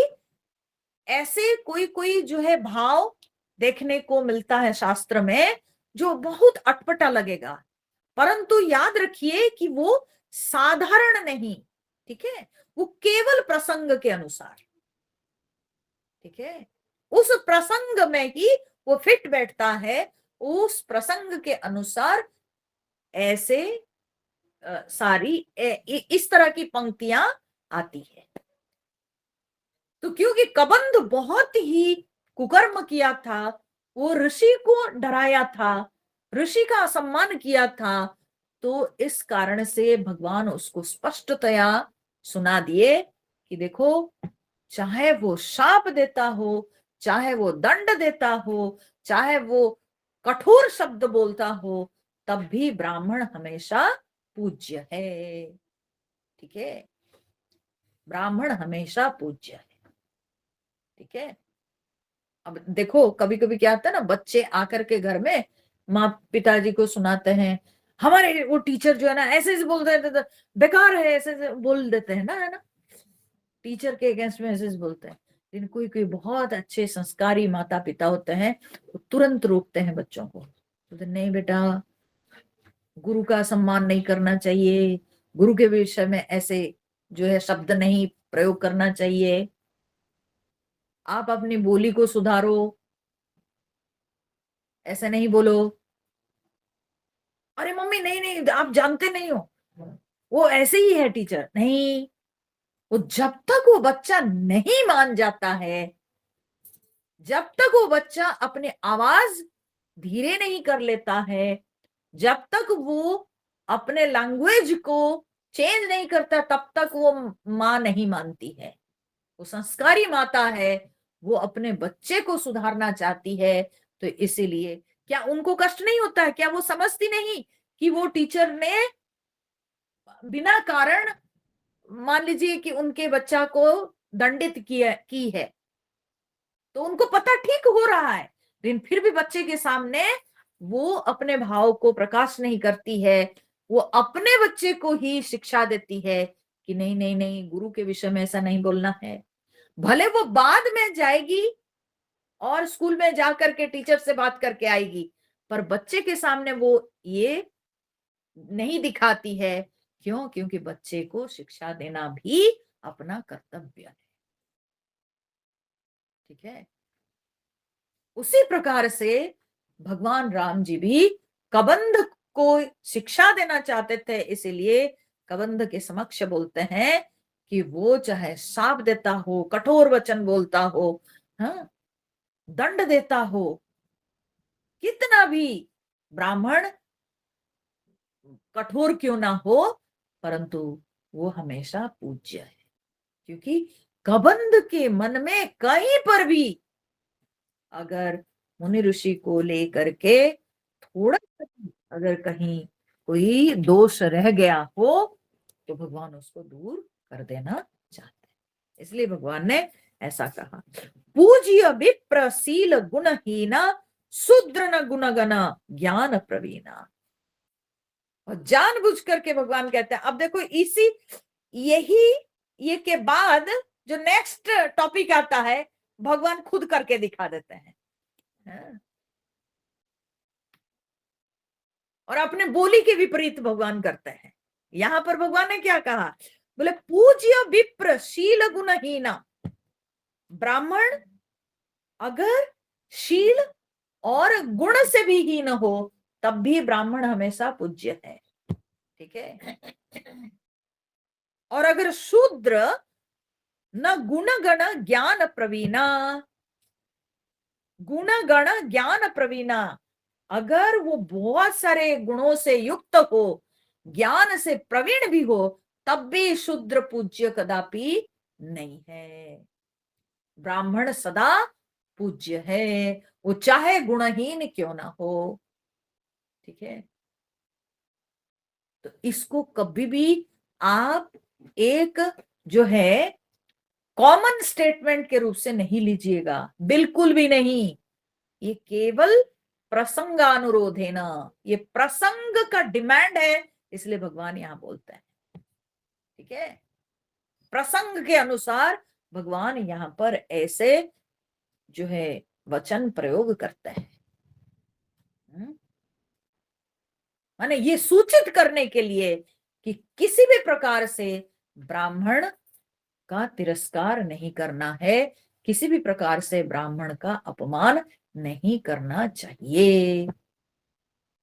ऐसे कोई कोई जो है भाव देखने को मिलता है शास्त्र में जो बहुत अटपटा लगेगा, परंतु याद रखिए कि वो साधारण नहीं। ठीक है। वो केवल प्रसंग के अनुसार। ठीक है। उस प्रसंग में ही वो फिट बैठता है, उस प्रसंग के अनुसार ऐसे सारी इस तरह की पंक्तियां आती है। तो क्योंकि कबंध बहुत ही कुकर्म किया था, वो ऋषि को डराया था, ऋषि का असम्मान किया था, तो इस कारण से भगवान उसको स्पष्टतया सुना दिए कि देखो, चाहे वो शाप देता हो, चाहे वो दंड देता हो, चाहे वो कठोर शब्द बोलता हो, तब भी ब्राह्मण हमेशा पूज्य है। ठीक है। ब्राह्मण हमेशा पूज्य है। ठीक है। अब देखो कभी कभी क्या होता है ना, बच्चे आकर के घर में माँ पिताजी को सुनाते हैं, हमारे वो टीचर जो है ना ऐसे ऐसे बोल देते थे, बेकार है, ऐसे ऐसे बोल देते हैं ना, है ना, टीचर के अगेंस्ट में ऐसे ऐसे बोलते हैं। लेकिन कोई कोई बहुत अच्छे संस्कारी माता पिता होते हैं, वो तुरंत रोकते हैं बच्चों को, बोलते नहीं बेटा, गुरु का सम्मान नहीं करना चाहिए, गुरु के विषय में ऐसे जो है शब्द नहीं प्रयोग करना चाहिए, आप अपनी बोली को सुधारो, ऐसे नहीं बोलो। अरे मम्मी नहीं नहीं, आप जानते नहीं हो, वो ऐसे ही है टीचर, नहीं। वो जब तक वो बच्चा नहीं मान जाता है, जब तक वो बच्चा अपनी आवाज धीरे नहीं कर लेता है, जब तक वो अपने लैंग्वेज को चेंज नहीं करता, तब तक वो माँ नहीं मानती है। वो संस्कारी माता है, वो अपने बच्चे को सुधारना चाहती है। तो इसीलिए क्या उनको कष्ट नहीं होता है? क्या वो समझती नहीं कि वो टीचर ने बिना कारण, मान लीजिए कि उनके बच्चा को दंडित किया की है, तो उनको पता ठीक हो रहा है, लेकिन फिर भी बच्चे के सामने वो अपने भाव को प्रकाश नहीं करती है। वो अपने बच्चे को ही शिक्षा देती है कि नहीं नहीं नहीं, गुरु के विषय में ऐसा नहीं बोलना है। भले वो बाद में जाएगी और स्कूल में जाकर के टीचर से बात करके आएगी, पर बच्चे के सामने वो ये नहीं दिखाती है। क्यों? क्योंकि बच्चे को शिक्षा देना भी अपना कर्तव्य है। ठीक है। उसी प्रकार से भगवान राम जी भी कबंध को शिक्षा देना चाहते थे, इसीलिए कबंध के समक्ष बोलते हैं कि वो चाहे शाप देता हो, कठोर वचन बोलता हो, हाँ, दंड देता हो, कितना भी ब्राह्मण कठोर क्यों ना हो, परंतु वो हमेशा पूज्य है। क्योंकि कबंध के मन में कहीं पर भी अगर मुनि ऋषि को लेकर के थोड़ा अगर कहीं कोई दोष रह गया हो, तो भगवान उसको दूर कर देना चाहते हैं। इसलिए भगवान ने ऐसा कहा, पूज्य विप्रशील गुणहीना, शूद्र न गुणगण ज्ञान प्रवीणा। और जानबूझ करके भगवान कहते हैं, अब देखो इसी यही ये के बाद जो नेक्स्ट टॉपिक आता है, भगवान खुद करके दिखा देते हैं। हाँ? और अपने बोली के विपरीत भगवान करते हैं। यहां पर भगवान ने क्या कहा, बोले पूज्य विप्र शील गुणहीना। ब्राह्मण अगर शील और गुण से भी हीन हो, तब भी ब्राह्मण हमेशा पूज्य है। ठीक है। और अगर शूद्र न गुण गण ज्ञान प्रवीणा, गुण गण ज्ञान प्रवीणा, अगर वो बहुत सारे गुणों से युक्त हो, ज्ञान से प्रवीण भी हो, तब भी शूद्र पूज्य कदापि नहीं है। ब्राह्मण सदा पूज्य है, वो चाहे गुणहीन क्यों ना हो। ठीक है। तो इसको कभी भी आप एक जो है कॉमन स्टेटमेंट के रूप से नहीं लीजिएगा, बिल्कुल भी नहीं। ये केवल प्रसंगानुरोध है ना, ये प्रसंग का डिमांड है, इसलिए भगवान यहां बोलते हैं। ठीक है। प्रसंग के अनुसार भगवान यहां पर ऐसे जो है वचन प्रयोग करते हैं। माने ये सूचित करने के लिए कि किसी भी प्रकार से ब्राह्मण का तिरस्कार नहीं करना है, किसी भी प्रकार से ब्राह्मण का अपमान नहीं करना चाहिए।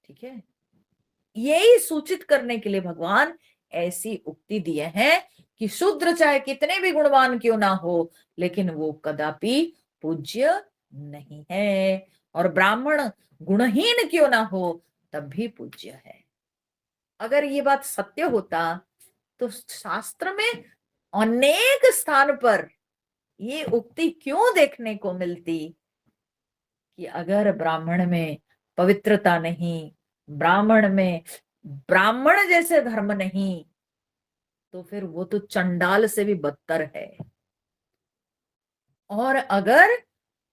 ठीक है। यही सूचित करने के लिए भगवान ऐसी उक्ति दिए हैं कि शूद्र चाहे कितने भी गुणवान क्यों ना हो, लेकिन वो कदापि पूज्य नहीं है, और ब्राह्मण गुणहीन क्यों ना हो, तब भी पूज्य है। अगर ये बात सत्य होता तो शास्त्र में अनेक स्थान पर ये उक्ति क्यों देखने को मिलती कि अगर ब्राह्मण में पवित्रता नहीं, ब्राह्मण में ब्राह्मण जैसे धर्म नहीं, तो फिर वो तो चंडाल से भी बदतर है। और अगर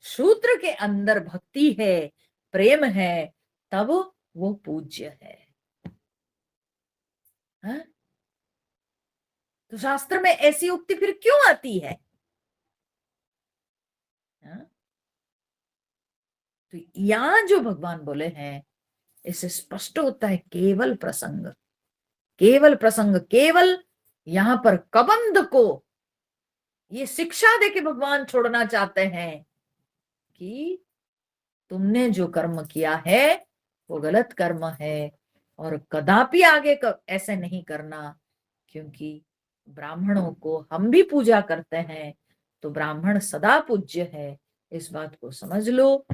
शूद्र के अंदर भक्ति है, प्रेम है, तब वो पूज्य है। हाँ? तो शास्त्र में ऐसी उक्ति फिर क्यों आती है? हाँ? तो यहां जो भगवान बोले हैं, इससे स्पष्ट होता है केवल प्रसंग, केवल प्रसंग, केवल यहां पर कबंध को ये शिक्षा देके भगवान छोड़ना चाहते हैं कि तुमने जो कर्म किया है वो गलत कर्म है, और कदापि आगे ऐसे नहीं करना, क्योंकि ब्राह्मणों को हम भी पूजा करते हैं, तो ब्राह्मण सदा पूज्य है, इस बात को समझ लो।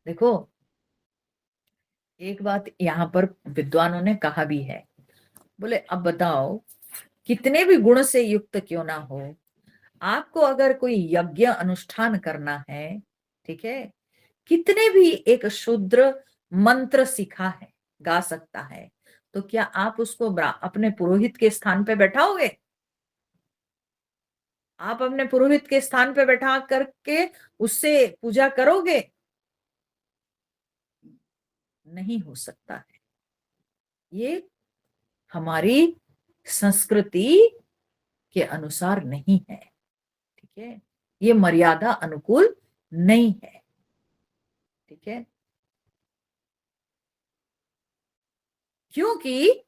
देखो, एक बात यहाँ पर विद्वानों ने कहा भी है, बोले अब बताओ, कितने भी गुण से युक्त क्यों ना हो, आपको अगर कोई यज्ञ अनुष्ठान करना है, ठीक है, कितने भी एक शूद्र मंत्र सीखा है, गा सकता है, तो क्या आप उसको अपने पुरोहित के स्थान पे बैठाओगे? आप अपने पुरोहित के स्थान पे बैठा करके उससे पूजा करोगे? नहीं हो सकता है। ये हमारी संस्कृति के अनुसार नहीं है, ठीक है, ये मर्यादा अनुकूल नहीं है, ठीक है, क्योंकि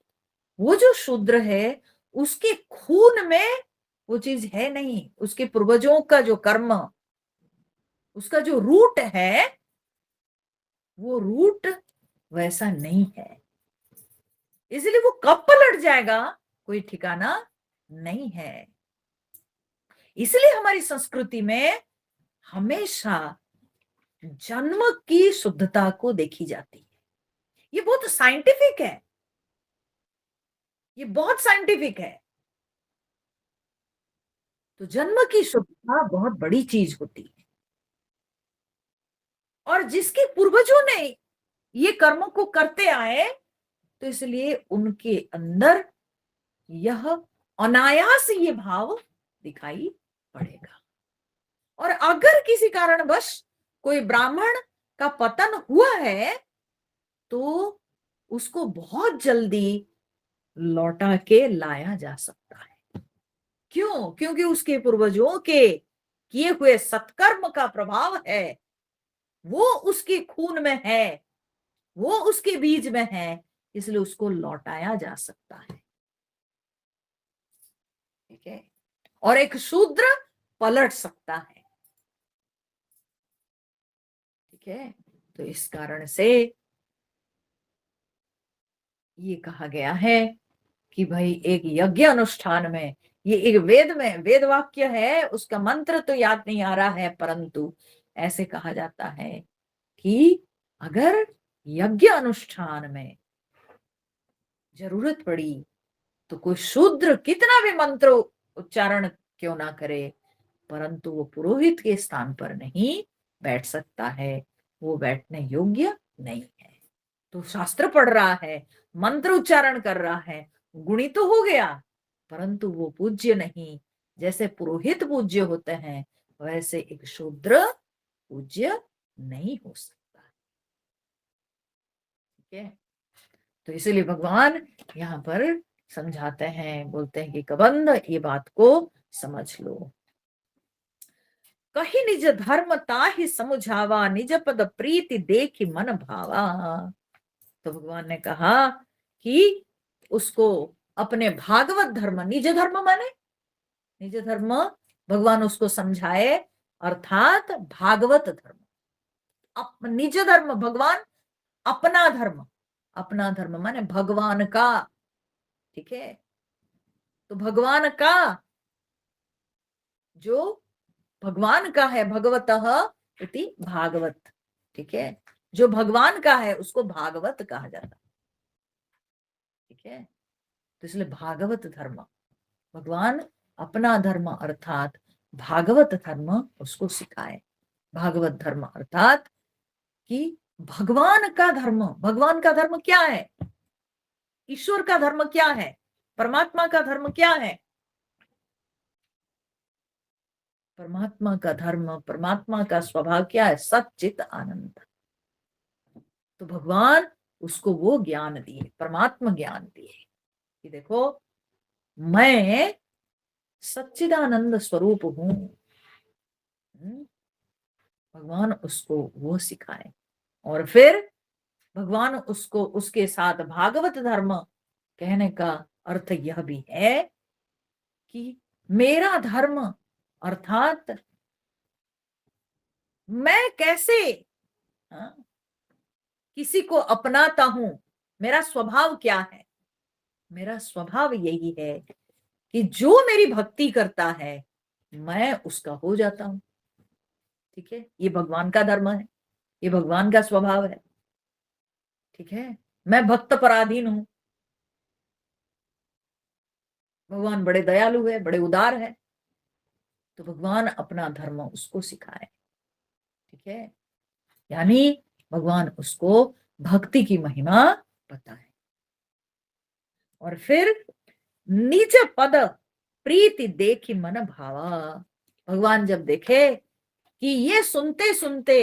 वो जो शूद्र है उसके खून में वो चीज है नहीं, उसके पूर्वजों का जो कर्म, उसका जो रूट है, वो रूट वैसा नहीं है, इसलिए वो कब पलट जाएगा कोई ठिकाना नहीं है। इसलिए हमारी संस्कृति में हमेशा जन्म की शुद्धता को देखी जाती है। ये बहुत साइंटिफिक है, ये बहुत साइंटिफिक है। तो जन्म की शुद्धता बहुत बड़ी चीज होती है, और जिसके पूर्वजों ने ये कर्मों को करते आए, तो इसलिए उनके अंदर यह अनायास ये भाव दिखाई पड़ेगा। और अगर किसी कारणवश कोई ब्राह्मण का पतन हुआ है, तो उसको बहुत जल्दी लौटा के लाया जा सकता है। क्यों? क्योंकि उसके पूर्वजों के किए हुए सत्कर्म का प्रभाव है, वो उसके खून में है, वो उसके बीज में है, इसलिए उसको लौटाया जा सकता है, ठीक है। और एक शूद्र पलट सकता है, ठीक है। तो इस कारण से ये कहा गया है कि भाई एक यज्ञ अनुष्ठान में, ये एक वेद में वेद वाक्य है, उसका मंत्र तो याद नहीं आ रहा है, परंतु ऐसे कहा जाता है कि अगर यज्ञ अनुष्ठान में जरूरत पड़ी, तो कोई शूद्र कितना भी मंत्र उच्चारण क्यों ना करे, परंतु वो पुरोहित के स्थान पर नहीं बैठ सकता है, वो बैठने योग्य नहीं है। तो शास्त्र पढ़ रहा है, मंत्र उच्चारण कर रहा है, गुणी तो हो गया, परंतु वो पूज्य नहीं। जैसे पुरोहित पूज्य होते हैं, वैसे एक शूद्र पूज्य नहीं हो सकता, ठीक है। तो इसीलिए भगवान यहाँ पर समझाते हैं, बोलते हैं कि कबंध ये बात को समझ लो। कही निज धर्म ताहि समुझावा, निज पद प्रीति देखी मन भावा। तो भगवान ने कहा कि उसको अपने भागवत धर्म, निज धर्म माने निज धर्म, भगवान उसको समझाए, अर्थात भागवत धर्म। निज धर्म भगवान, अपना धर्म, अपना धर्म माने भगवान का, ठीक है। तो भगवान का, जो भगवान का है, भगवतः इति भागवत, ठीक है, जो भगवान का है उसको भागवत कहा जाता है, ठीक है। तो इसलिए भागवत धर्म, भगवान अपना धर्म अर्थात भागवत धर्म उसको सिखाए। भागवत धर्म अर्थात कि भगवान का धर्म, भगवान का धर्म क्या है, ईश्वर का धर्म क्या है, परमात्मा का धर्म क्या है, परमात्मा का धर्म, परमात्मा का स्वभाव क्या है? सच्चित आनंद। तो भगवान उसको वो ज्ञान दिए, परमात्मा ज्ञान दिए कि देखो मैं सच्चिदानंद स्वरूप हूं। भगवान उसको वो सिखाए। और फिर भगवान उसको उसके साथ भागवत धर्म कहने का अर्थ यह भी है कि मेरा धर्म अर्थात मैं कैसे, हाँ, किसी को अपनाता हूं, मेरा स्वभाव क्या है? मेरा स्वभाव यही है कि जो मेरी भक्ति करता है मैं उसका हो जाता हूं। ठीक है, ये भगवान का धर्म है, ये भगवान का स्वभाव है। ठीक है, मैं भक्त पराधीन हूं। भगवान बड़े दयालु है, बड़े उदार है, तो भगवान अपना धर्म उसको सिखाए। ठीक है, यानी भगवान उसको भक्ति की महिमा बताए। और फिर निज पद प्रीति देखी मन भावा। भगवान जब देखे कि ये सुनते सुनते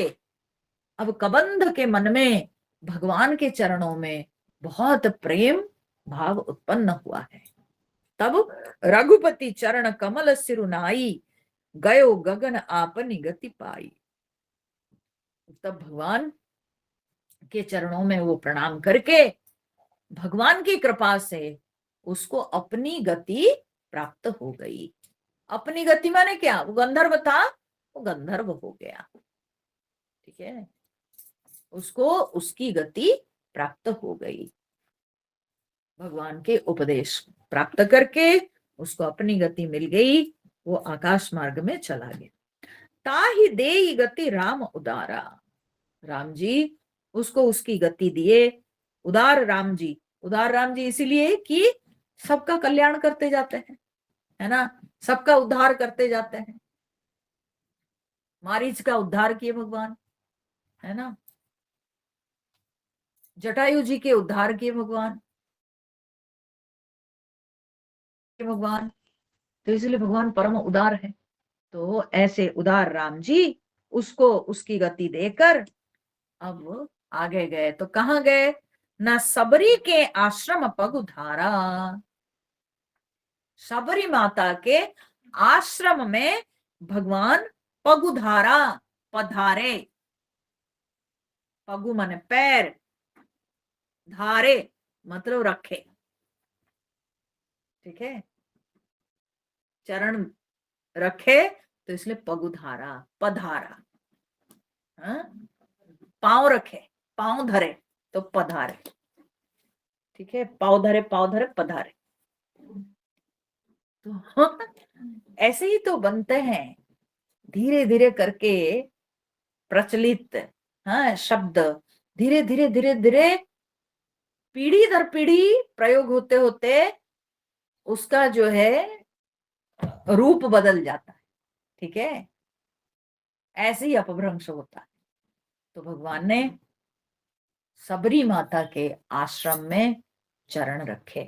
अब कबंध के मन में भगवान के चरणों में बहुत प्रेम भाव उत्पन्न हुआ है, तब रघुपति चरण कमल सिरुनाई गयो गगन आपनी गति पाई। तब भगवान के चरणों में वो प्रणाम करके भगवान की कृपा से उसको अपनी गति प्राप्त हो गई। अपनी गति माने क्या? वो गंधर्व था, वो गंधर्व हो गया। ठीक है, उसको उसकी गति प्राप्त हो गई। भगवान के उपदेश प्राप्त करके उसको अपनी गति मिल गई, वो आकाश मार्ग में चला गया। ताहि देई गति राम उदारा। राम जी उसको उसकी गति दिए। उदार राम जी, उदार राम जी इसीलिए कि सबका कल्याण करते जाते हैं, है ना, सबका उद्धार करते जाते हैं। मारीच का उद्धार किए भगवान, है ना, जटायु जी के उद्धार किए भगवान, भगवान तो इसलिए भगवान परम उदार है। तो ऐसे उदार राम जी उसको उसकी गति देकर अब आगे गए। तो कहाँ गए? न सबरी के आश्रम पग उधारा। सबरी माता के आश्रम में भगवान पगुधारा, पधारे। पगु माने पैर, धारे मतलब रखे। ठीक है, चरण रखे तो इसलिए पगुधारा, पधारा। हाँ? पांव रखे, पांव धरे तो पधारे। ठीक है, पांव धरे पधारे। तो ऐसे ही तो बनते हैं धीरे धीरे करके प्रचलित, हाँ, शब्द धीरे धीरे धीरे धीरे पीढ़ी दर पीढ़ी प्रयोग होते होते उसका जो है रूप बदल जाता है। ठीक है, ऐसे ही अपभ्रंश होता है। तो भगवान ने सबरी माता के आश्रम में चरण रखे।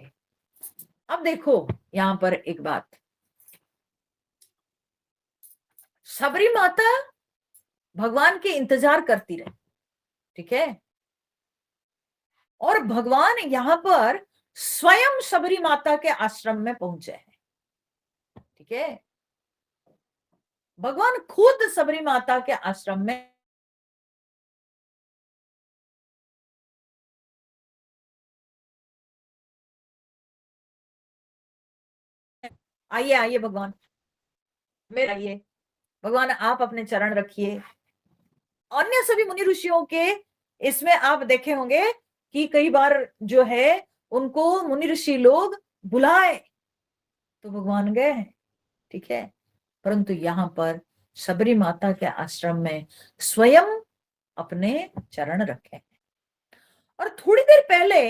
अब देखो यहां पर एक बात, सबरी माता भगवान के इंतजार करती रही। ठीक है, और भगवान यहां पर स्वयं सबरी माता के आश्रम में पहुंचे हैं। ठीक है, भगवान खुद सबरी माता के आश्रम में आइए, आइए भगवान मेरे आइए, भगवान आप अपने चरण रखिए। अन्य सभी मुनि ऋषियों के इसमें आप देखे होंगे कि कई बार जो है उनको मुनि ऋषि लोग बुलाए तो भगवान गए हैं। ठीक है, परंतु यहाँ पर सबरी माता के आश्रम में स्वयं अपने चरण रखे। और थोड़ी देर पहले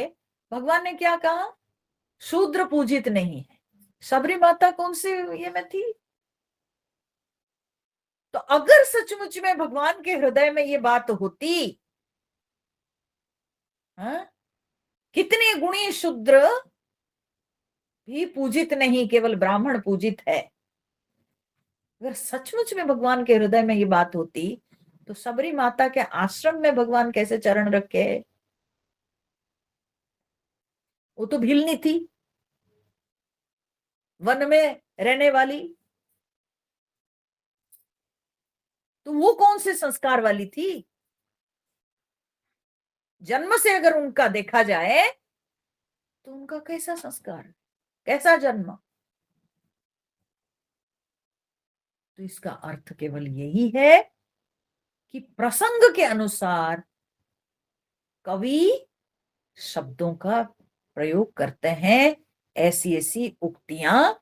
भगवान ने क्या कहा? शूद्र पूजित नहीं है। सबरी माता कौन से ये में थी? तो अगर सचमुच में भगवान के हृदय में ये बात होती, हाँ, कितने गुणी शूद्र भी पूजित नहीं, केवल ब्राह्मण पूजित है। अगर सचमुच में भगवान के हृदय में ये बात होती तो सबरी माता के आश्रम में भगवान कैसे चरण रखे? वो तो भिलनी थी, वन में रहने वाली। तो वो कौन से संस्कार वाली थी? जन्म से अगर उनका देखा जाए तो उनका कैसा संस्कार, कैसा जन्म? तो इसका अर्थ केवल यही है कि प्रसंग के अनुसार कवि शब्दों का प्रयोग करते हैं, ऐसी ऐसी उक्तियां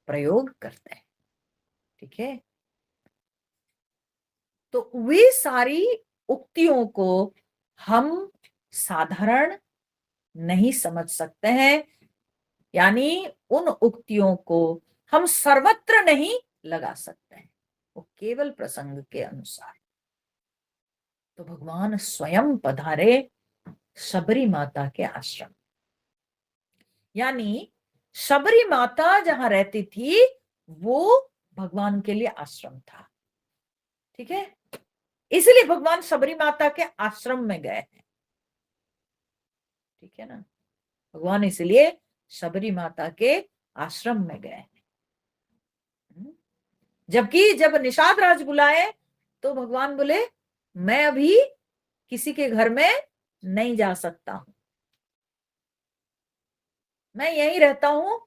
प्रयोग करते हैं। ठीक है, तो वे सारी उक्तियों को हम साधारण नहीं समझ सकते हैं, यानी उन उक्तियों को हम सर्वत्र नहीं लगा सकते हैं, वो केवल प्रसंग के अनुसार। तो भगवान स्वयं पधारे शबरी माता के आश्रम, यानी शबरी माता जहां रहती थी वो भगवान के लिए आश्रम था। ठीक है, इसलिए भगवान शबरी माता के आश्रम में गए हैं। ठीक है ना, भगवान इसलिए शबरी माता के आश्रम में गए हैं। जबकि जब निषाद राज बुलाए तो भगवान बोले मैं अभी किसी के घर में नहीं जा सकता हूं, मैं यहीं रहता हूं।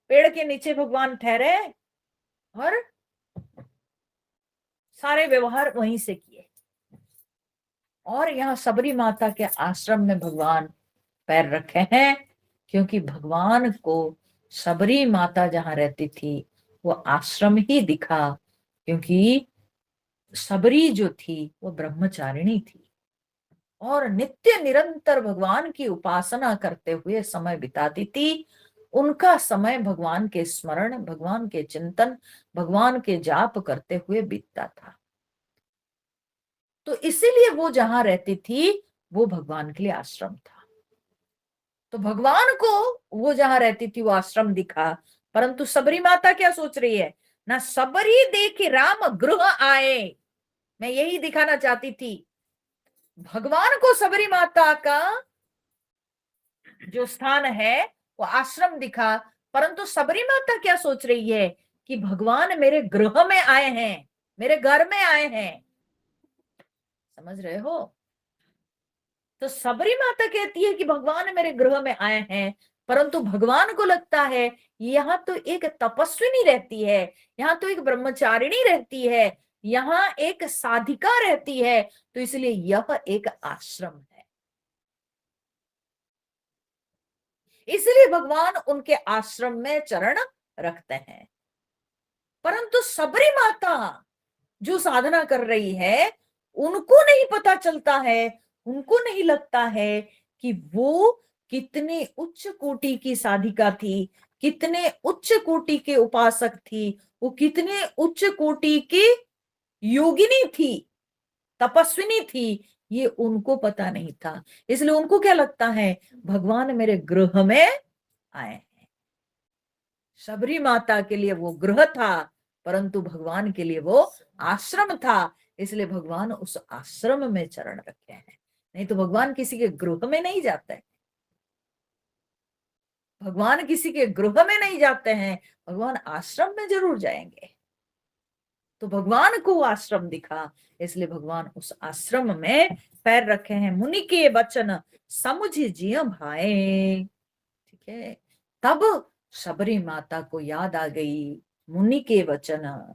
पेड़ के नीचे भगवान ठहरे और सारे व्यवहार वहीं से किए। और यहाँ शबरी माता के आश्रम में भगवान पैर रखे हैं, क्योंकि भगवान को शबरी माता जहां रहती थी वो आश्रम ही दिखा, क्योंकि शबरी जो थी वो ब्रह्मचारिणी थी और नित्य निरंतर भगवान की उपासना करते हुए समय बिताती थी। उनका समय भगवान के स्मरण, भगवान के चिंतन, भगवान के जाप करते हुए बीतता था। तो इसीलिए वो जहां रहती थी वो भगवान के लिए आश्रम था। तो भगवान को वो जहां रहती थी वो आश्रम दिखा, परंतु सबरी माता क्या सोच रही है ना, सबरी देखे राम गृह आए। मैं यही दिखाना चाहती थी, भगवान को सबरी माता का जो स्थान है वो आश्रम दिखा, परंतु सबरी माता क्या सोच रही है कि भगवान मेरे गृह में आए हैं, मेरे घर में आए हैं। समझ रहे हो? तो सबरी माता कहती है कि भगवान मेरे गृह में आए हैं, परंतु भगवान को लगता है यहाँ तो एक तपस्विनी रहती है, यहाँ तो एक ब्रह्मचारिणी रहती है, यहाँ एक साधिका रहती है, तो इसलिए यह एक आश्रम है। इसलिए भगवान उनके आश्रम में चरण रखते हैं। परंतु सबरी माता जो साधना कर रही है उनको नहीं पता चलता है, उनको नहीं लगता है कि वो कितने उच्च कोटि की साधिका थी, कितने उच्च कोटि के उपासक थी, वो कितने उच्च कोटि की योगिनी थी, तपस्विनी थी, ये उनको पता नहीं था। इसलिए उनको क्या लगता है, भगवान मेरे गृह में आए हैं। शबरी माता के लिए वो गृह था, परंतु भगवान के लिए वो आश्रम था, इसलिए भगवान उस आश्रम में चरण रखे हैं। नहीं तो भगवान किसी के गृह में नहीं जाते, भगवान किसी के गृह में नहीं जाते हैं, भगवान आश्रम में जरूर जाएंगे। तो भगवान को आश्रम दिखा, इसलिए भगवान उस आश्रम में पैर रखे हैं। मुनि के वचन समुझ जिय भाए। ठीक है, तब शबरी माता को याद आ गई मुनि के वचन।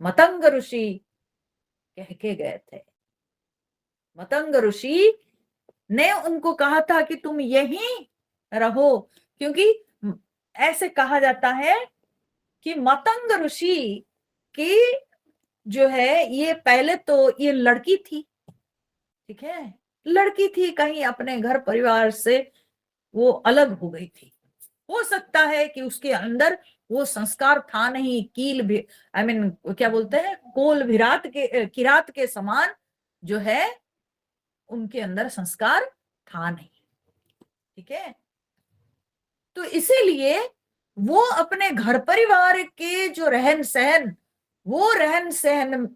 मतंग ऋषि कह के गए थे, मतंग ऋषि ने उनको कहा था कि तुम यहीं रहो, क्योंकि ऐसे कहा जाता है कि मतंग ऋषि की जो है ये पहले तो ये लड़की थी। ठीक है, लड़की थी, कहीं अपने घर परिवार से वो अलग हो गई थी। हो सकता है कि उसके अंदर वो संस्कार था नहीं, कील भी आई मीन क्या बोलते हैं, कोल विराट के किरात के समान जो है उनके अंदर संस्कार था नहीं। ठीक है, तो इसीलिए वो अपने घर परिवार के जो रहन सहन, वो रहन सहन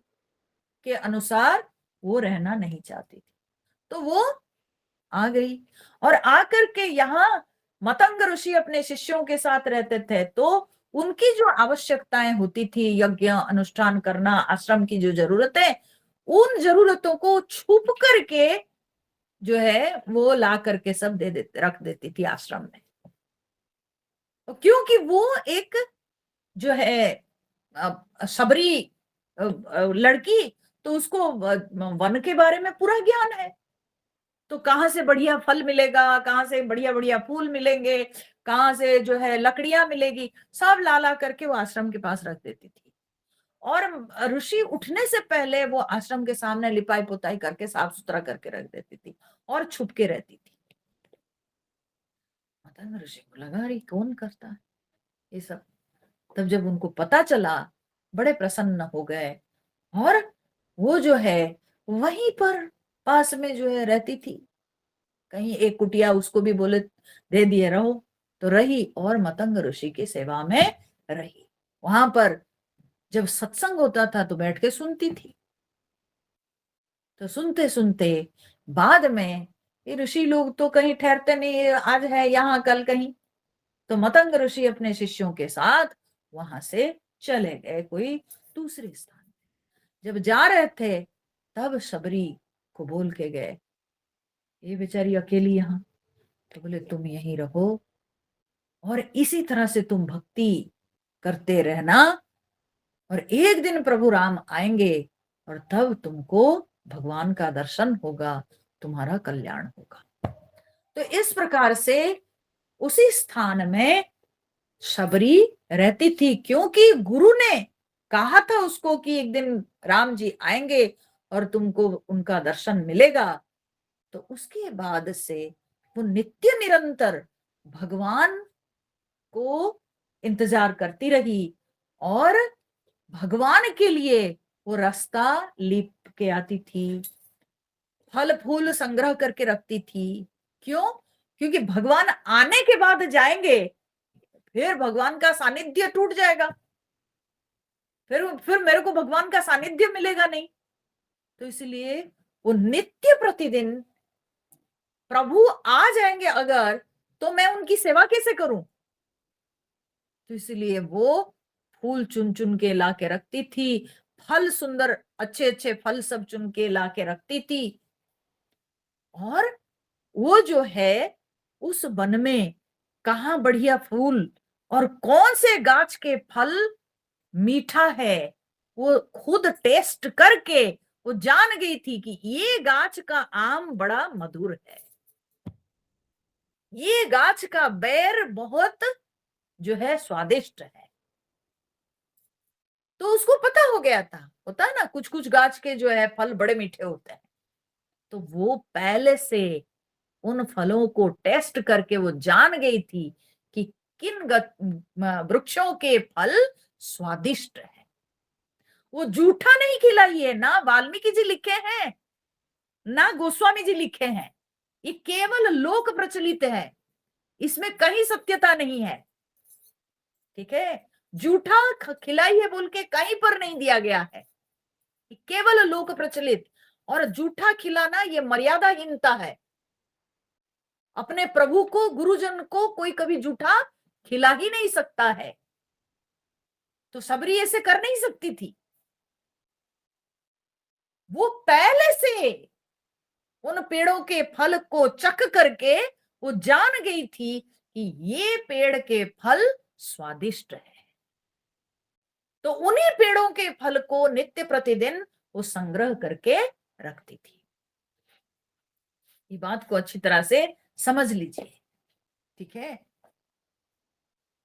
के अनुसार वो रहना नहीं चाहती थी। तो वो आ गई और आकर के यहाँ मतंग ऋषि अपने शिष्यों के साथ रहते थे, तो उनकी जो आवश्यकताएं होती थी, यज्ञ अनुष्ठान करना, आश्रम की जो जरूरतें, उन जरूरतों को छुप करके जो है वो ला करके सब दे देते, रख देती थी आश्रम में। क्योंकि वो एक जो है सबरी लड़की, तो उसको वन के बारे में पूरा ज्ञान है। तो कहाँ से बढ़िया फल मिलेगा, कहाँ से बढ़िया बढ़िया फूल मिलेंगे, कहाँ से जो है लकड़ियां मिलेगी, सब ला ला करके वो आश्रम के पास रख देती थी। और ऋषि उठने से पहले वो आश्रम के सामने लिपाई पुताई करके साफ सुथरा करके रख देती थी और छुप के रहती थी। माता ऋषि को लगा अरे कौन करता है ये सब। तब जब उनको पता चला, बड़े प्रसन्न हो गए और वो जो है वहीं पर पास में जो है रहती थी। कहीं एक कुटिया उसको भी बोले दे दिए रहो, तो रही और मतंग ऋषि की सेवा में रही। वहां पर जब सत्संग होता था तो बैठ के सुनती थी। तो सुनते सुनते बाद में ये ऋषि लोग तो कहीं ठहरते नहीं, आज है यहाँ कल कहीं, तो मतंग ऋषि अपने शिष्यों के साथ वहां से चले गए कोई दूसरे स्थान। जब जा रहे थे तब शबरी को बोल के गए, ये बेचारी अकेली यहाँ, तो बोले तुम यहीं रहो और इसी तरह से तुम भक्ति करते रहना, और एक दिन प्रभु राम आएंगे और तब तुमको भगवान का दर्शन होगा, तुम्हारा कल्याण होगा। तो इस प्रकार से उसी स्थान में शबरी रहती थी, क्योंकि गुरु ने कहा था उसको कि एक दिन राम जी आएंगे और तुमको उनका दर्शन मिलेगा। तो उसके बाद से वो नित्य निरंतर भगवान को इंतजार करती रही और भगवान के लिए वो रास्ता लीप के आती थी, फल फूल संग्रह करके रखती थी। क्यों? क्योंकि भगवान आने के बाद जाएंगे, फिर भगवान का सानिध्य टूट जाएगा, फिर मेरे को भगवान का सानिध्य मिलेगा नहीं। तो इसलिए वो नित्य प्रतिदिन प्रभु आ जाएंगे अगर, तो मैं उनकी सेवा कैसे करूं। तो इसलिए वो फूल चुन चुन के ला के रखती थी, फल सुंदर अच्छे अच्छे फल सब चुन के ला के रखती थी। और वो जो है उस वन में कहाँ बढ़िया फूल और कौन से गाछ के फल मीठा है, वो खुद टेस्ट करके वो जान गई थी कि ये गाछ का आम बड़ा मधुर है, ये गाछ का बेर बहुत जो है स्वादिष्ट है। तो उसको पता हो गया था, होता है ना कुछ कुछ गाछ के जो है फल बड़े मीठे होते हैं। तो वो पहले से उन फलों को टेस्ट करके वो जान गई थी कि किन वृक्षों के फल स्वादिष्ट है। वो झूठा नहीं खिलाई है, ना वाल्मीकि जी लिखे हैं ना गोस्वामी जी लिखे हैं, ये केवल लोक प्रचलित है, इसमें कहीं सत्यता नहीं है। ठीक है, झूठा खिलाई है बोल के कहीं पर नहीं दिया गया है, केवल लोक प्रचलित। और झूठा खिलाना ये मर्यादाहीनता है। अपने प्रभु को, गुरुजन को कोई कभी झूठा खिला ही नहीं सकता है। तो सबरी ऐसे कर नहीं सकती थी। वो पहले से उन पेड़ों के फल को चख करके वो जान गई थी कि ये पेड़ के फल स्वादिष्ट है। तो उन्हीं पेड़ों के फल को नित्य प्रतिदिन वो संग्रह करके रखती थी। ये बात को अच्छी तरह से समझ लीजिए। ठीक है,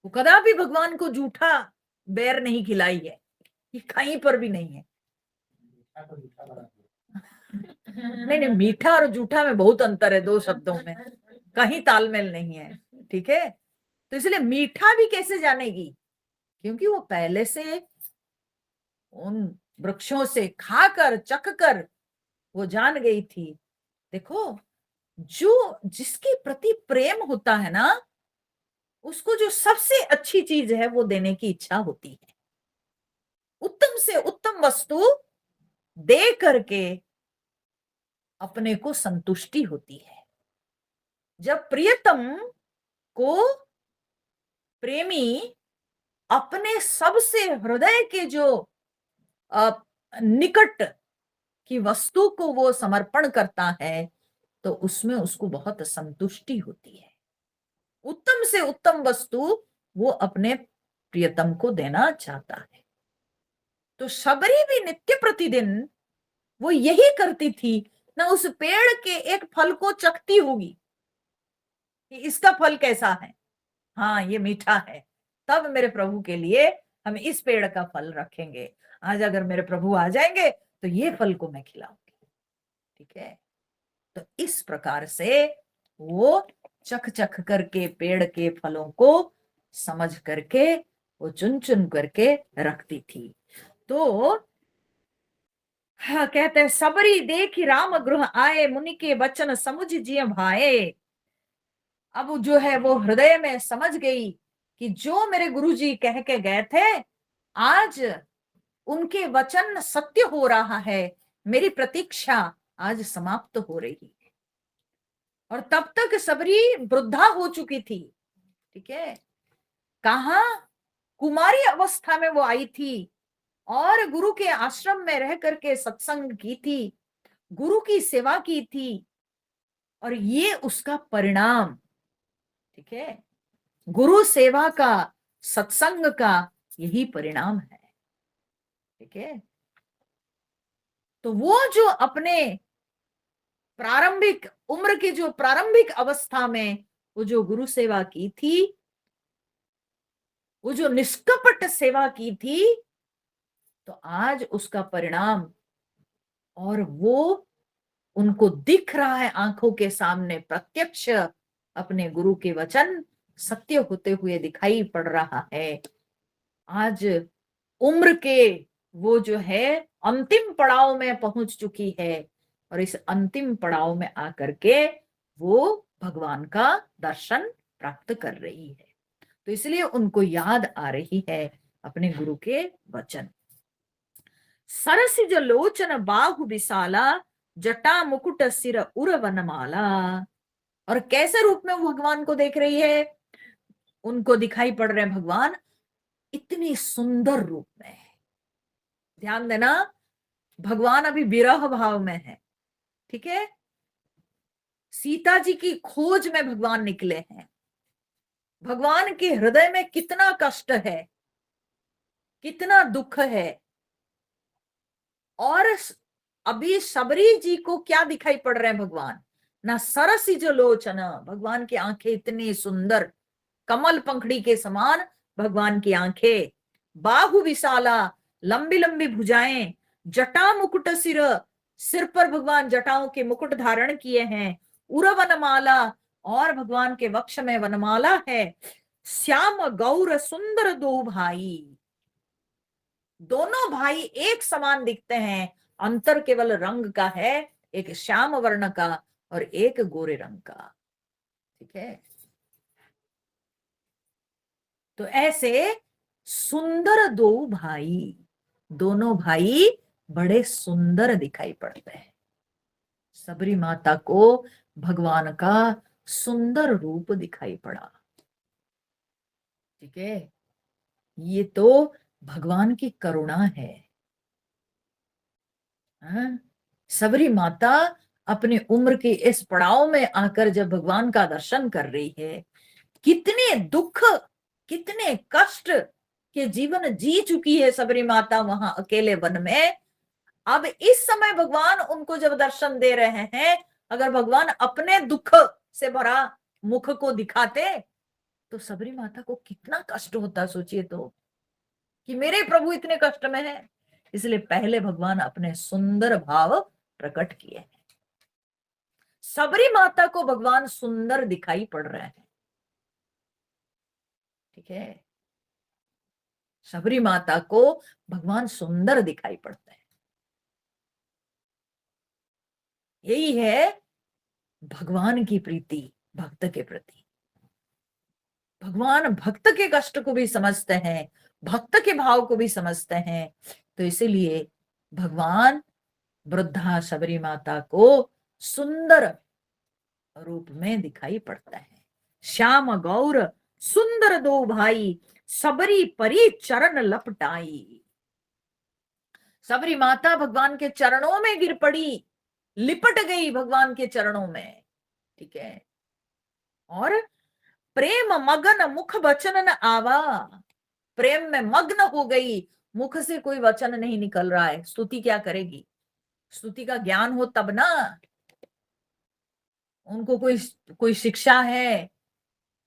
वो कदापि भगवान को झूठा बेर नहीं खिलाई है, ये कहीं पर भी नहीं है। नहीं नहीं, मीठा और जूठा में बहुत अंतर है, दो शब्दों में कहीं तालमेल नहीं है। ठीक है, तो इसलिए मीठा भी कैसे जानेगी, क्योंकि वो पहले से उन वृक्षों से खाकर चख कर वो जान गई थी। देखो, जो जिसके प्रति प्रेम होता है ना, उसको जो सबसे अच्छी चीज है वो देने की इच्छा होती है। उत्तम से उत्तम वस्तु दे करके अपने को संतुष्टि होती है। जब प्रियतम को प्रेमी अपने सबसे हृदय के जो अ, निकट की वस्तु को वो समर्पण करता है तो उसमें उसको बहुत संतुष्टि होती है। उत्तम से उत्तम वस्तु वो अपने प्रियतम को देना चाहता है। तो शबरी भी नित्य प्रतिदिन वो यही करती थी। ना उस पेड़ के एक फल को चखती होगी कि इसका फल कैसा है, हाँ ये मीठा है, तब मेरे प्रभु के लिए हम इस पेड़ का फल रखेंगे। आज अगर मेरे प्रभु आ जाएंगे तो ये फल को मैं खिलाऊंगी। ठीक है। तो इस प्रकार से वो चख चख करके पेड़ के फलों को समझ करके वो चुन चुन करके रखती थी। तो हाँ, कहते हैं सबरी देखी राम गृह आए, मुनि के वचन समुझ जिय भाए। अब जो है वो हृदय में समझ गई कि जो मेरे गुरुजी कह के गए थे आज उनके वचन सत्य हो रहा है, मेरी प्रतीक्षा आज समाप्त हो रही है। और तब तक सबरी वृद्धा हो चुकी थी। ठीक है। कहा कुमारी अवस्था में वो आई थी और गुरु के आश्रम में रह करके सत्संग की थी, गुरु की सेवा की थी, और ये उसका परिणाम। ठीक है। गुरु सेवा का, सत्संग का यही परिणाम है। ठीक है। तो वो जो अपने प्रारंभिक उम्र की जो प्रारंभिक अवस्था में वो जो गुरु सेवा की थी, वो जो निष्कपट सेवा की थी, तो आज उसका परिणाम, और वो उनको दिख रहा है आंखों के सामने प्रत्यक्ष, अपने गुरु के वचन सत्य होते हुए दिखाई पड़ रहा है। आज उम्र के वो जो है अंतिम पड़ाव में पहुंच चुकी है, और इस अंतिम पड़ाव में आकर के वो भगवान का दर्शन प्राप्त कर रही है। तो इसलिए उनको याद आ रही है अपने गुरु के वचन। सरसिज लोचन बाहु विशाला, जटा मुकुट सिर उर वनमाला। और कैसे रूप में वो भगवान को देख रही है? उनको दिखाई पड़ रहे हैं भगवान इतनी सुंदर रूप में है। ध्यान देना, भगवान अभी विरह भाव में है। ठीक है। सीता जी की खोज में भगवान निकले हैं। भगवान के हृदय में कितना कष्ट है, कितना दुख है। और अभी शबरी जी को क्या दिखाई पड़ रहे हैं भगवान? ना सरसी जो लोचन, भगवान की आंखें इतनी सुंदर, कमल पंखड़ी के समान भगवान की आंखें, बाहु विशाला, लंबी लंबी भुजाएं, जटा मुकुट सिर, सिर पर भगवान जटाओं के मुकुट धारण किए हैं, उर वनमाला, और भगवान के वक्ष में वनमाला है, श्याम गौर सुंदर दो भाई, दोनों भाई एक समान दिखते हैं, अंतर केवल रंग का है, एक श्याम वर्ण का और एक गोरे रंग का। ठीक है। तो ऐसे सुंदर दो भाई, दोनों भाई बड़े सुंदर दिखाई पड़ते हैं। सबरी माता को भगवान का सुंदर रूप दिखाई पड़ा। ठीक है। ये तो भगवान की करुणा है। हाँ? सबरी माता अपनी उम्र के इस पड़ाव में आकर जब भगवान का दर्शन कर रही है, कितने दुख, कितने कष्ट के जीवन जी चुकी है सबरी माता वहां अकेले वन में। अब इस समय भगवान उनको जब दर्शन दे रहे हैं, अगर भगवान अपने दुख से भरा मुख को दिखाते तो सबरी माता को कितना कष्ट होता, सोचिए तो, कि मेरे प्रभु इतने कष्ट में है। इसलिए पहले भगवान अपने सुंदर भाव प्रकट किए हैं। सबरी माता को भगवान सुंदर दिखाई पड़ रहे हैं। ठीक है। सबरी माता को भगवान सुंदर दिखाई पड़ते हैं। यही है भगवान की प्रीति भक्त के प्रति। भगवान भक्त के कष्ट को भी समझते हैं, भक्त के भाव को भी समझते हैं। तो इसीलिए भगवान वृद्धा शबरी माता को सुंदर रूप में दिखाई पड़ता है। श्याम गौर सुंदर दो भाई, सबरी परी चरण लपटाई। सबरी माता भगवान के चरणों में गिर पड़ी, लिपट गई भगवान के चरणों में। ठीक है। और प्रेम मगन मुख वचन न आवा, प्रेम में मग्न हो गई, मुख से कोई वचन नहीं निकल रहा है। स्तुति क्या करेगी? स्तुति का ज्ञान हो तब ना। उनको कोई कोई शिक्षा है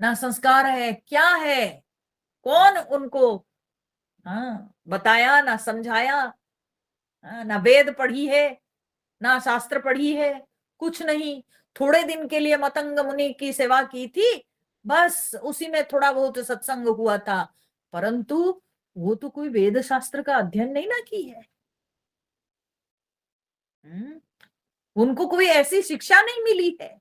ना, संस्कार है, क्या है? कौन उनको बताया, ना समझाया? ना वेद पढ़ी है, ना शास्त्र पढ़ी है, कुछ नहीं। थोड़े दिन के लिए मतंग मुनि की सेवा की थी, बस उसी में थोड़ा बहुत सत्संग हुआ था, परंतु वो तो कोई वेद शास्त्र का अध्ययन नहीं ना की है। उनको कोई ऐसी शिक्षा नहीं मिली है।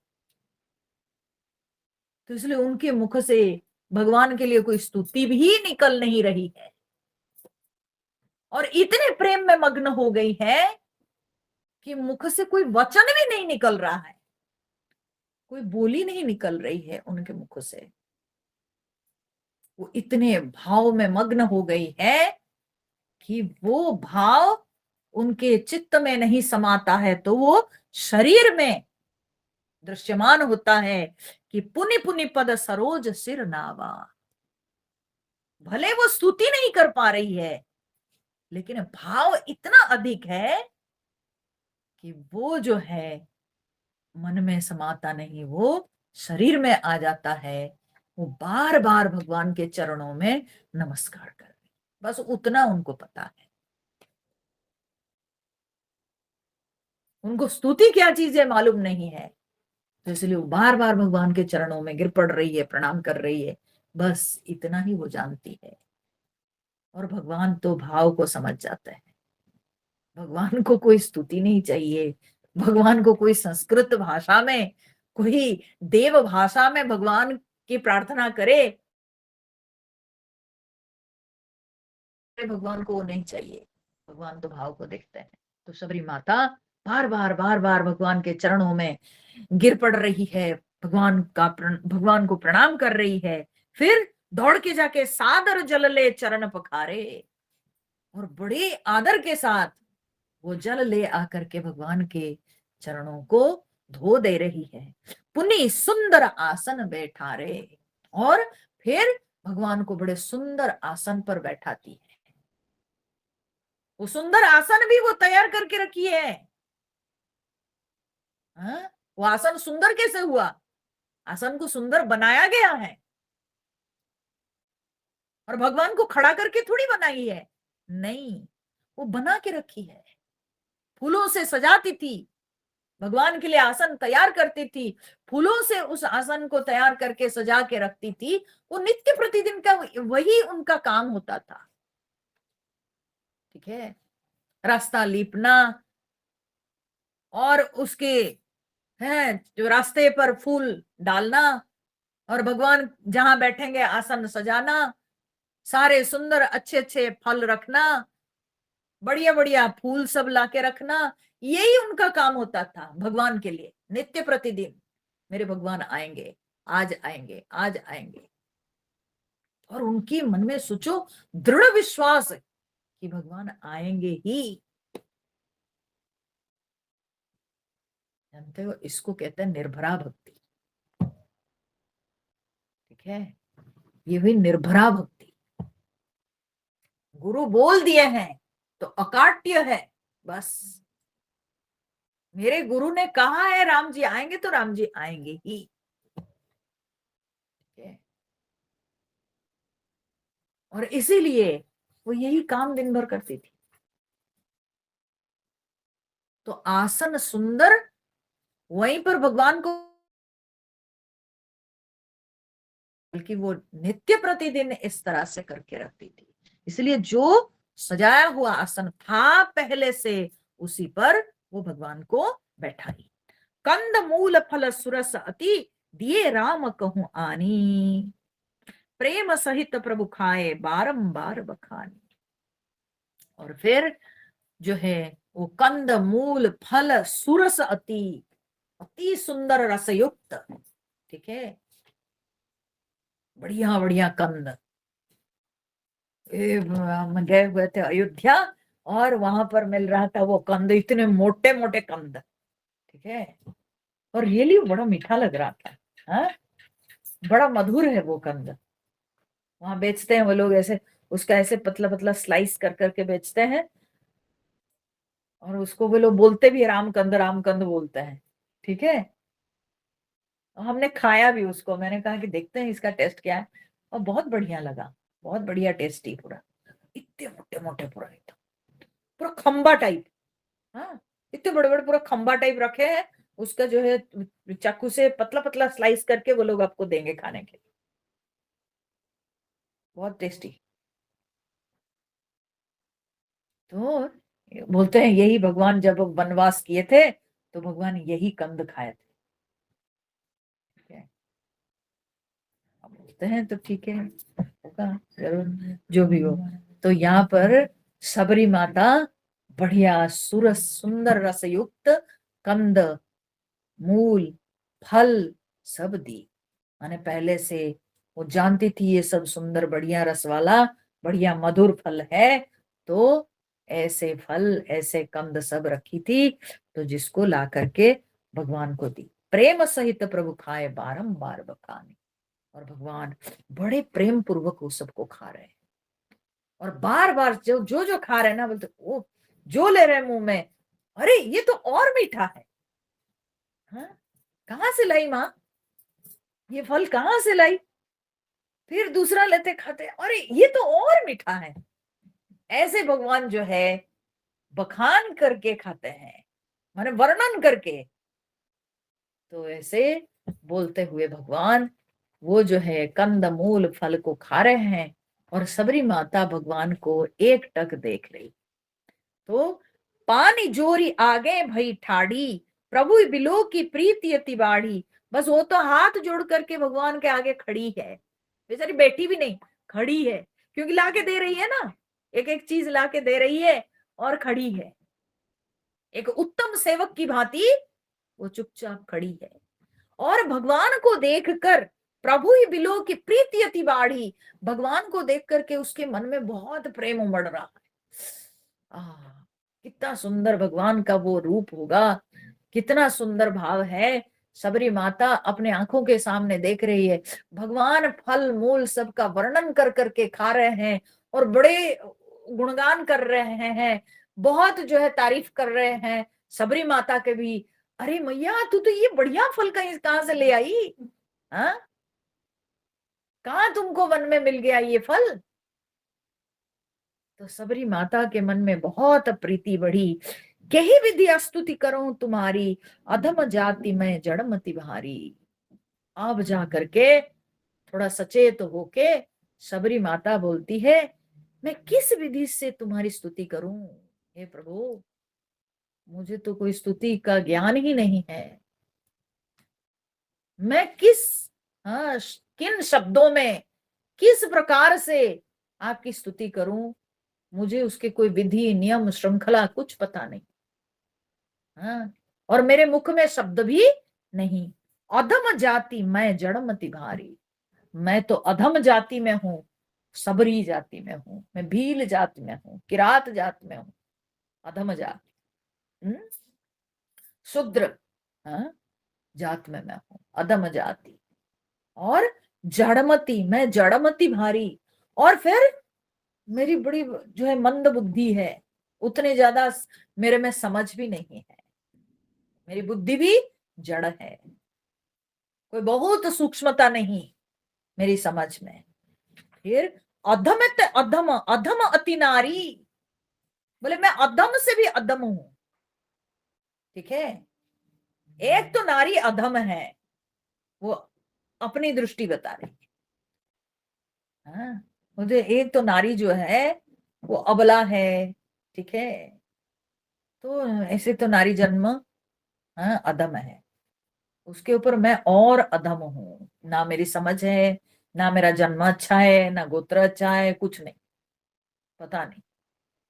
तो इसलिए उनके मुख से भगवान के लिए कोई स्तुति भी निकल नहीं रही है, और इतने प्रेम में मग्न हो गई है कि मुख से कोई वचन भी नहीं निकल रहा है, कोई बोली नहीं निकल रही है उनके मुख से। वो इतने भाव में मग्न हो गई है कि वो भाव उनके चित्त में नहीं समाता है, तो वो शरीर में दृश्यमान होता है कि पुनि पुनि पद सरोज सिर नावा। भले वो स्तुति नहीं कर पा रही है, लेकिन भाव इतना अधिक है कि वो जो है मन में समाता नहीं, वो शरीर में आ जाता है। वो बार बार भगवान के चरणों में नमस्कार कर रहे, बस उतना उनको पता है। उनको स्तुति क्या चीज है मालूम नहीं है, तो इसलिए वो बार बार भगवान के चरणों में गिर पड़ रही है, प्रणाम कर रही है, बस इतना ही वो जानती है। और भगवान तो भाव को समझ जाते हैं। भगवान को कोई स्तुति नहीं चाहिए, भगवान को कोई संस्कृत भाषा में, कोई देव भाषा में भगवान की प्रार्थना करे, भगवान को वो नहीं चाहिए। भगवान तो भाव को देखते हैं। तो सबरी माता बार बार भगवान के चरणों में गिर पड़ रही है, भगवान को प्रणाम कर रही है। फिर दौड़ के जाके सादर जल ले चरण पखारे, और बड़े आदर के साथ वो जल ले आकर के भगवान के चरणों को धो दे रही है। पुनि सुंदर आसन बैठारे, और फिर भगवान को बड़े सुंदर आसन पर बैठाती है। वो सुंदर आसन भी वो तैयार करके रखी है। वो आसन सुंदर कैसे हुआ? आसन को सुंदर बनाया गया है, और भगवान को खड़ा करके थोड़ी बनाई है, नहीं, वो बना के रखी है। फूलों से सजाती थी, भगवान के लिए आसन तैयार करती थी, फूलों से उस आसन को तैयार करके सजा के रखती थी। वो नित्य प्रतिदिन का वही उनका काम होता था। ठीक है। रास्ता लीपना, और उसके है जो रास्ते पर फूल डालना, और भगवान जहां बैठेंगे आसन सजाना, सारे सुंदर अच्छे अच्छे फल रखना, बढ़िया बढ़िया फूल सब लाके रखना, यही उनका काम होता था भगवान के लिए नित्य प्रतिदिन। मेरे भगवान आएंगे, आज आएंगे, आज आएंगे। और उनकी मन में सोचो दृढ़ विश्वास कि भगवान आएंगे ही। जानते हो, इसको कहते हैं निर्भरा भक्ति। ठीक है, ये हुई निर्भरा भक्ति। गुरु बोल दिए हैं तो अकाट्य है, बस मेरे गुरु ने कहा है राम जी आएंगे तो राम जी आएंगे ही। ठीक है। और इसीलिए वो यही काम दिन भर करती थी। तो आसन सुंदर, वहीं पर भगवान को, बल्कि वो नित्य प्रतिदिन इस तरह से करके रखती थी। इसलिए जो सजाया हुआ आसन था पहले से, उसी पर वो भगवान को बैठाई। कंद मूल फल सुरस अति, दिए राम कहूं आनी। प्रेम सहित प्रभु खाए बारंबार बखानी। और फिर जो है वो कंद मूल फल सुरस अति, अति सुंदर रसयुक्त, ठीक है, बढ़िया बढ़िया कंद। हम गए हुए थे अयोध्या और वहां पर मिल रहा था वो कंद, इतने मोटे मोटे कंद, ठीक है, और रियली बड़ा मीठा लग रहा था। हाँ, बड़ा मधुर है वो कंद। वहां बेचते हैं वो लोग ऐसे, उसका ऐसे पतला पतला स्लाइस कर करके बेचते हैं, और उसको वो लोग बोलते भी राम कंद बोलते हैं, ठीक है। हमने खाया भी उसको, मैंने कहा कि देखते हैं इसका टेस्ट क्या है, और बहुत बढ़िया लगा, बहुत बढ़िया टेस्टी पूरा, इतने मोटे मोटे पूरा एकदम, पूरा खंबा टाइप। हाँ, इतने बड़े बड़े पूरा खंबा टाइप रखे हैं, उसका जो है चाकू से पतला पतला स्लाइस करके वो लोग आपको देंगे खाने के लिए, बहुत टेस्टी। तो बोलते हैं यही भगवान जब वनवास किए थे तो भगवान यही कंद खाए थे, ठीक है। अब बोलते हैं तो ठीक है, होगा जरूर, जो भी हो। तो यहाँ पर सबरी माता बढ़िया सुरस सुंदर रसयुक्त कंद मूल फल सब दी, माने पहले से वो जानती थी ये सब सुंदर बढ़िया रस वाला बढ़िया मधुर फल है, तो ऐसे फल ऐसे कंद सब रखी थी, तो जिसको ला करके भगवान को दी। प्रेम सहित प्रभु खाए बारंबार बखानी, और भगवान बड़े प्रेम पूर्वक उस सबको खा रहे हैं, और बार बार जो जो जो खा रहे हैं ना, बोलते ओ, जो ले रहे हैं मुंह में, अरे ये तो और मीठा है। हाँ, कहाँ से लाई माँ, ये फल कहाँ से लाई। फिर दूसरा लेते खाते, अरे ये तो और मीठा है। ऐसे भगवान जो है बखान करके खाते हैं, माने वर्णन करके। तो ऐसे बोलते हुए भगवान वो जो है कंद मूल फल को खा रहे हैं, और सबरी माता भगवान को एक टक देख रही। तो पानी जोरी आगे भई ठाड़ी, प्रभु बिलो की प्रीति अति बाढ़ी। बस वो तो हाथ जोड़ करके भगवान के आगे खड़ी है, बेचारी बैठी भी नहीं, खड़ी है, क्योंकि लाके दे रही है ना, एक एक चीज लाके दे रही है और खड़ी है, एक उत्तम सेवक की भांति वो चुपचाप खड़ी है। और भगवान को देखकर प्रभु ही बिलो की प्रीति अति बाढ़ी, भगवान को देख करके उसके मन में बहुत प्रेम उमड़ रहा है। कितना सुंदर भगवान का वो रूप होगा, कितना सुंदर भाव है। सबरी माता अपने आंखों के सामने देख रही है, भगवान फल मूल सबका वर्णन कर करके खा रहे हैं, और बड़े गुणगान कर रहे हैं, बहुत जो है तारीफ कर रहे हैं सबरी माता के भी। अरे मैया तू तो ये बढ़िया फल कहाँ से ले आई, हाँ, कहाँ तुमको वन में मिल गया ये फल। तो सबरी माता के मन में बहुत प्रीति बढ़ी, यही विधि स्तुति करूं तुम्हारी, अधम जाति में जड़मति भारी। अब जा करके थोड़ा सचेत होके सबरी माता बोलती है, मैं किस विधि से तुम्हारी स्तुति करूं, हे प्रभु, मुझे तो कोई स्तुति का ज्ञान ही नहीं है। मैं किस, हाँ, किन शब्दों में किस प्रकार से आपकी स्तुति करूं, मुझे उसके कोई विधि नियम श्रृंखला कुछ पता नहीं। हाँ, और मेरे मुख में शब्द भी नहीं। अधम जाति मैं जड़मति भारी, मैं तो अधम जाति में हूँ, सबरी जाति में हूँ, मैं भील जाति में हूँ, किरात जाति में हूँ, अधम जाति, शूद्र, हाँ, जात में मैं हूँ, अधम जाति। और जड़मति, मैं जड़मति भारी, और फिर मेरी बड़ी जो है मंद बुद्धि है, उतने ज्यादा मेरे में समझ भी नहीं है, मेरी बुद्धि भी जड़ है, कोई बहुत सूक्ष्मता नहीं मेरी समझ में। फिर अधम अधम अधम अति नारी, बोले मैं अधम से भी अधम हूं, ठीक है। एक तो नारी अधम है, वो अपनी दृष्टि बता रही है, हाँ, मुझे एक तो नारी जो है वो अबला है, ठीक है। तो ऐसे तो नारी जन्म, हाँ, अधम है, उसके ऊपर मैं और अधम हूं, ना मेरी समझ है, ना मेरा जन्म अच्छा है, ना गोत्र अच्छा है, कुछ नहीं, पता नहीं।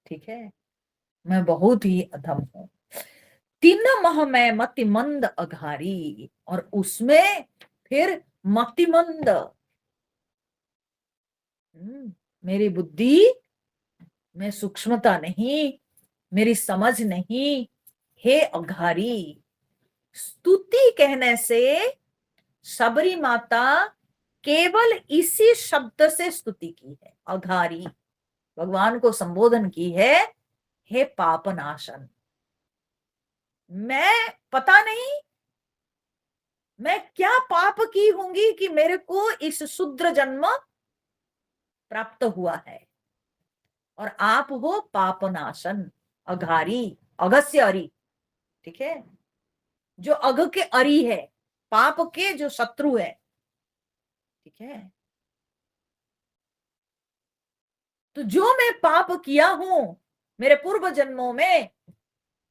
ठीक है, मैं बहुत ही अधम हूं। तीन मह में मतिमंद अघारी, और उसमें फिर मतिमंद। मेरी बुद्धि में सूक्ष्मता नहीं, मेरी समझ नहीं, हे अघारी। स्तुति कहने से सबरी माता केवल इसी शब्द से स्तुति की है, अघारी, भगवान को संबोधन की है, हे पापनाशन। मैं पता नहीं मैं क्या पाप की होंगी कि मेरे को इस शूद्र जन्म प्राप्त हुआ है, और आप हो पापनाशन, अघारी, अगस्य अरी। ठीक है, जो अघ के अरी है, पाप के जो शत्रु है। ठीक है, तो जो मैं पाप किया हूं मेरे पूर्व जन्मों में,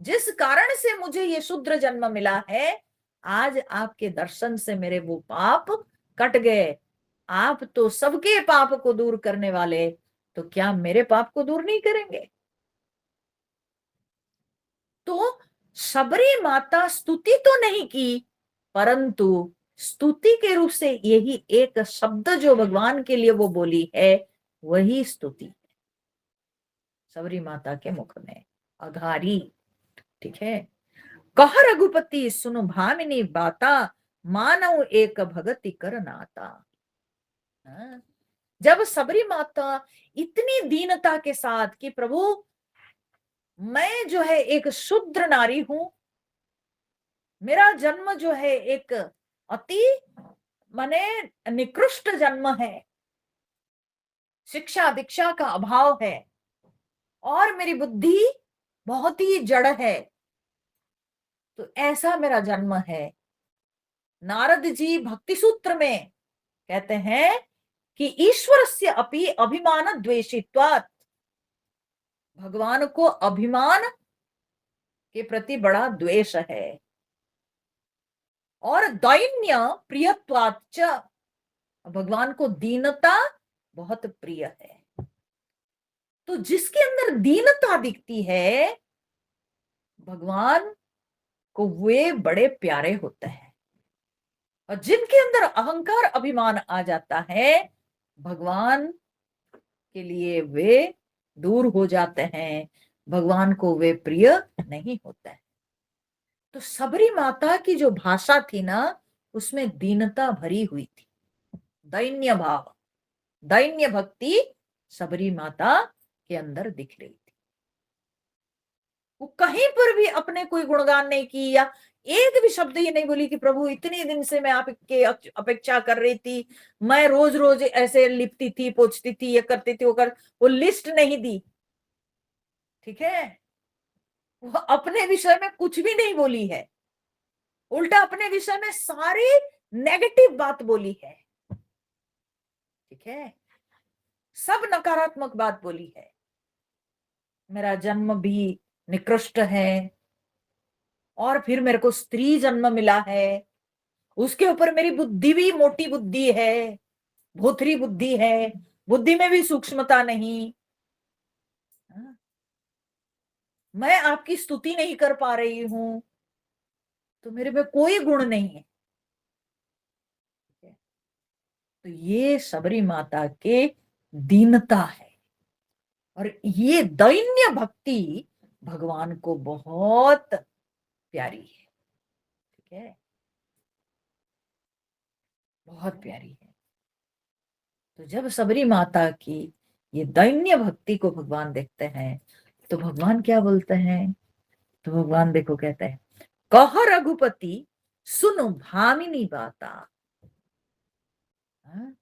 जिस कारण से मुझे ये शूद्र जन्म मिला है, आज आपके दर्शन से मेरे वो पाप कट गए। आप तो सबके पाप को दूर करने वाले, तो क्या मेरे पाप को दूर नहीं करेंगे? तो सबरी माता स्तुति तो नहीं की, परंतु स्तुति के रूप से यही एक शब्द जो भगवान के लिए वो बोली है, वही स्तुति सबरी माता के मुख में, अघारी। ठीक है, कह रघुपति सुनु भामिनी बाता, मानव एक भगति कर नाता। हाँ? जब सबरी माता इतनी दीनता के साथ कि प्रभु मैं जो है एक शूद्र नारी हूं, मेरा जन्म जो है एक अति माने निकृष्ट जन्म है, शिक्षा दीक्षा का अभाव है, और मेरी बुद्धि बहुत ही जड़ है, तो ऐसा मेरा जन्म है। नारद जी भक्ति सूत्र में कहते हैं कि ईश्वर से अपि अभिमान द्वेषित्वात्, भगवान को अभिमान के प्रति बड़ा द्वेष है, और दैन्य प्रियत्वाच्च, भगवान को दीनता बहुत प्रिय है। तो जिसके अंदर दीनता दिखती है, भगवान को वे बड़े प्यारे होते हैं, और जिनके अंदर अहंकार अभिमान आ जाता है, भगवान के लिए वे दूर हो जाते हैं, भगवान को वे प्रिय नहीं होते हैं। तो सबरी माता की जो भाषा थी ना, उसमें दीनता भरी हुई थी, दैन्य भाव, दैन्य भक्ति सबरी माता के अंदर दिख रही थी। वो कहीं पर भी अपने कोई गुणगान नहीं की, या एक भी शब्द ये नहीं बोली कि प्रभु इतने दिन से मैं आपके अपेक्षा कर रही थी, मैं रोज रोज ऐसे लिपती थी, पोछती थी, ये करती थी, वो लिस्ट नहीं दी। ठीक है, वो अपने विषय में कुछ भी नहीं बोली है, उल्टा अपने विषय में सारी नेगेटिव बात बोली है। ठीक है, सब नकारात्मक बात बोली है। मेरा जन्म भी निकृष्ट है, और फिर मेरे को स्त्री जन्म मिला है, उसके ऊपर मेरी बुद्धि भी मोटी बुद्धि है, भोथरी बुद्धि है, बुद्धि में भी सूक्ष्मता नहीं। मैं आपकी स्तुति नहीं कर पा रही हूं, तो मेरे में कोई गुण नहीं है। तो ये सबरी माता के दीनता है, और ये दैन्य भक्ति भगवान को बहुत प्यारी है। ठीक है, बहुत प्यारी है। तो जब सबरी माता की ये दैन्य भक्ति को भगवान देखते हैं, तो भगवान क्या बोलते हैं? तो भगवान देखो कहते हैं, कह रघुपति सुनो भामिनी बाता। हाँ?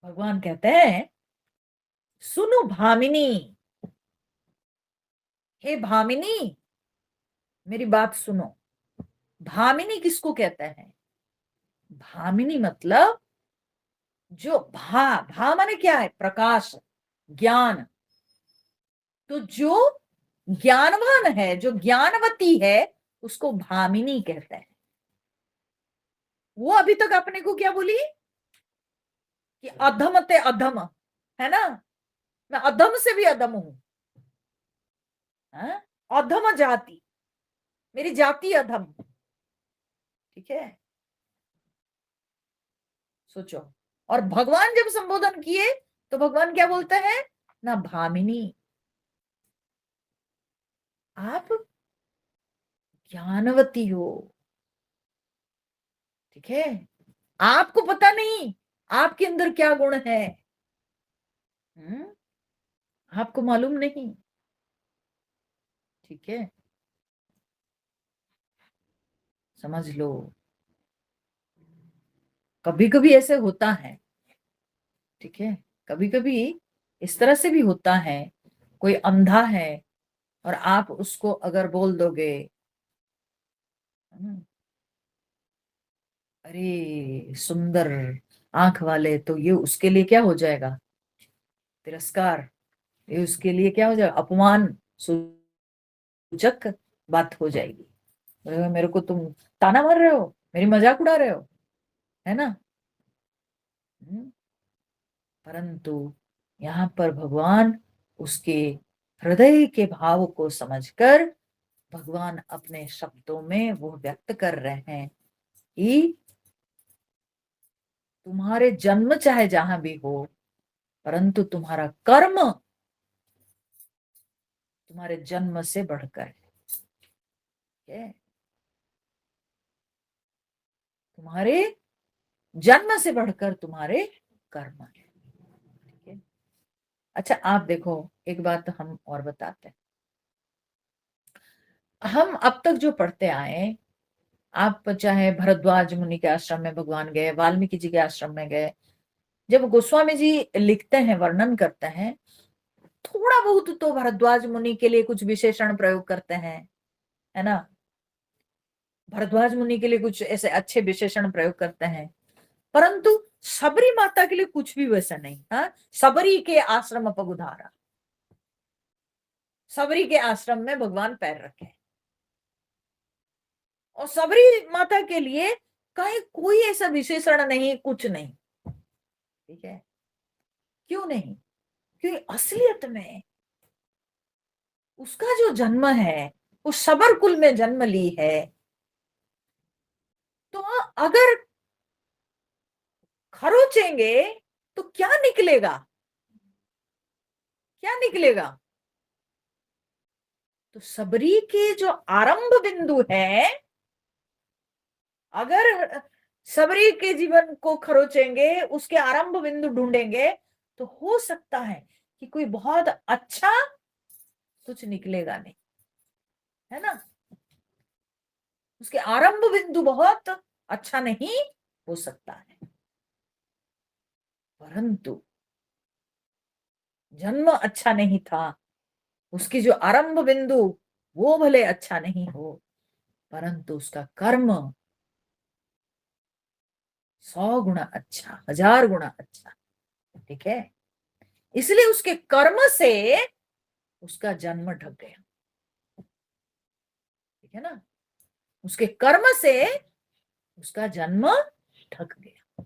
भगवान कहते हैं, सुनो भामिनी, हे भामिनी, मेरी बात सुनो। भामिनी किसको कहते हैं? भामिनी मतलब जो भा माने क्या है? प्रकाश, ज्ञान। तो जो ज्ञानवान है, जो ज्ञानवती है, उसको भामिनी कहते हैं। वो अभी तक अपने को क्या बोली कि अधम ते अधम, है ना, मैं अधम से भी अधम हूं, अधम जाति, मेरी जाति अधम। ठीक है, सोचो। और भगवान जब संबोधन किए तो भगवान क्या बोलते हैं ना, भामिनी, आप ज्ञानवती हो। ठीक है, आपको पता नहीं आपके अंदर क्या गुण है, हम्म, आपको मालूम नहीं। ठीक है, समझ लो। कभी कभी ऐसे होता है, ठीक है, कभी कभी इस तरह से भी होता है, कोई अंधा है और आप उसको अगर बोल दोगे, हम्म, अरे सुंदर आंख वाले, तो ये उसके लिए क्या हो जाएगा, तिरस्कार, ये उसके लिए क्या हो जाएगा, अपमान सूचक बात हो जाएगी। मेरे को तुम ताना मार रहे हो, मेरी मजाक उड़ा रहे हो, है ना। हम्म, परंतु यहाँ पर भगवान उसके हृदय के भाव को समझकर भगवान अपने शब्दों में वो व्यक्त कर रहे हैं कि तुम्हारे जन्म चाहे जहां भी हो, परंतु तुम्हारा कर्म तुम्हारे जन्म से बढ़कर है, तुम्हारे जन्म से बढ़कर तुम्हारे कर्म है। ठीक है, अच्छा आप देखो, एक बात हम और बताते हैं। हम अब तक जो पढ़ते आए, आप चाहे भरद्वाज मुनि के आश्रम में भगवान गए, वाल्मीकि जी के आश्रम में गए, जब गोस्वामी जी लिखते हैं, वर्णन करते हैं, थोड़ा बहुत तो भरद्वाज मुनि के लिए कुछ विशेषण प्रयोग करते हैं, है ना, भरद्वाज मुनि के लिए कुछ ऐसे अच्छे विशेषण प्रयोग करते हैं, परंतु सबरी माता के लिए कुछ भी वैसा नहीं। हाँ, सबरी के आश्रम पगुधारा, सबरी के आश्रम में भगवान पैर रखे, और सबरी माता के लिए कहीं कोई ऐसा विशेषण नहीं, कुछ नहीं। ठीक है, क्यों नहीं, क्योंकि असलियत में उसका जो जन्म है वो सबर कुल में जन्म ली है, तो अगर खरोचेंगे तो क्या निकलेगा, क्या निकलेगा, तो सबरी के जो आरंभ बिंदु है, अगर सबरी के जीवन को खरोचेंगे, उसके आरंभ बिंदु ढूंढेंगे, तो हो सकता है कि कोई बहुत अच्छा कुछ निकलेगा नहीं, है ना, उसके आरंभ बिंदु बहुत अच्छा नहीं हो सकता है, परंतु जन्म अच्छा नहीं था, उसकी जो आरंभ बिंदु वो भले अच्छा नहीं हो, परंतु उसका कर्म 100 गुना अच्छा, 1000 गुना अच्छा। ठीक है, इसलिए उसके कर्म से उसका जन्म ढक गया। ठीक है ना, उसके कर्म से उसका जन्म ढक गया,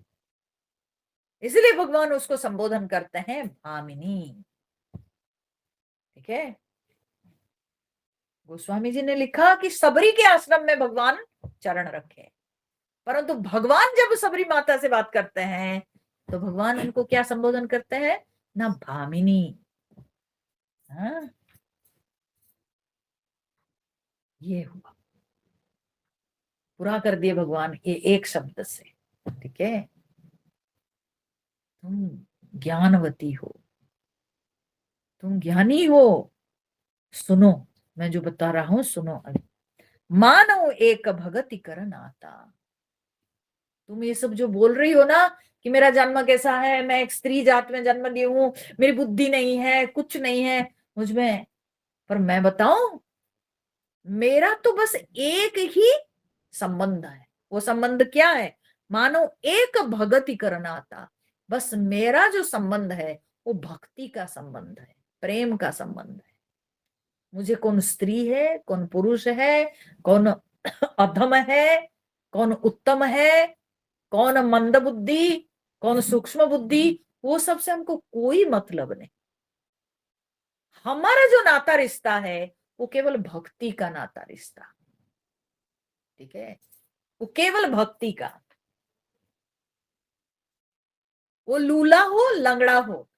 इसलिए भगवान उसको संबोधन करते हैं भामिनी। ठीक है, गोस्वामी जी ने लिखा कि सबरी के आश्रम में भगवान चरण रखे, परंतु भगवान जब सबरी माता से बात करते हैं तो भगवान इनको क्या संबोधन करते हैं ना, भामिनी। हाँ, ये हुआ, पूरा कर दिए भगवान ये एक शब्द से। ठीक है, तुम ज्ञानवती हो, तुम ज्ञानी हो, सुनो, मैं जो बता रहा हूं सुनो अभी। मानो एक भगति करन आता, तुम ये सब जो बोल रही हो ना कि मेरा जन्म कैसा है, मैं एक स्त्री जात में जन्म ली हूं, मेरी बुद्धि नहीं है, कुछ नहीं है मुझ में, पर मैं बताऊं, मेरा तो बस एक ही संबंध है। वो संबंध क्या है, मानो एक भगति करना आता, बस मेरा जो संबंध है वो भक्ति का संबंध है, प्रेम का संबंध है। मुझे कौन स्त्री है, कौन पुरुष है, कौन अधम है, कौन उत्तम है, कौन मंद बुद्धि, कौन सूक्ष्म बुद्धि, वो सबसे हमको कोई मतलब नहीं। हमारा जो नाता रिश्ता है वो केवल भक्ति का नाता रिश्ता, ठीक है, वो केवल भक्ति का। वो लूला हो लंगड़ा हो,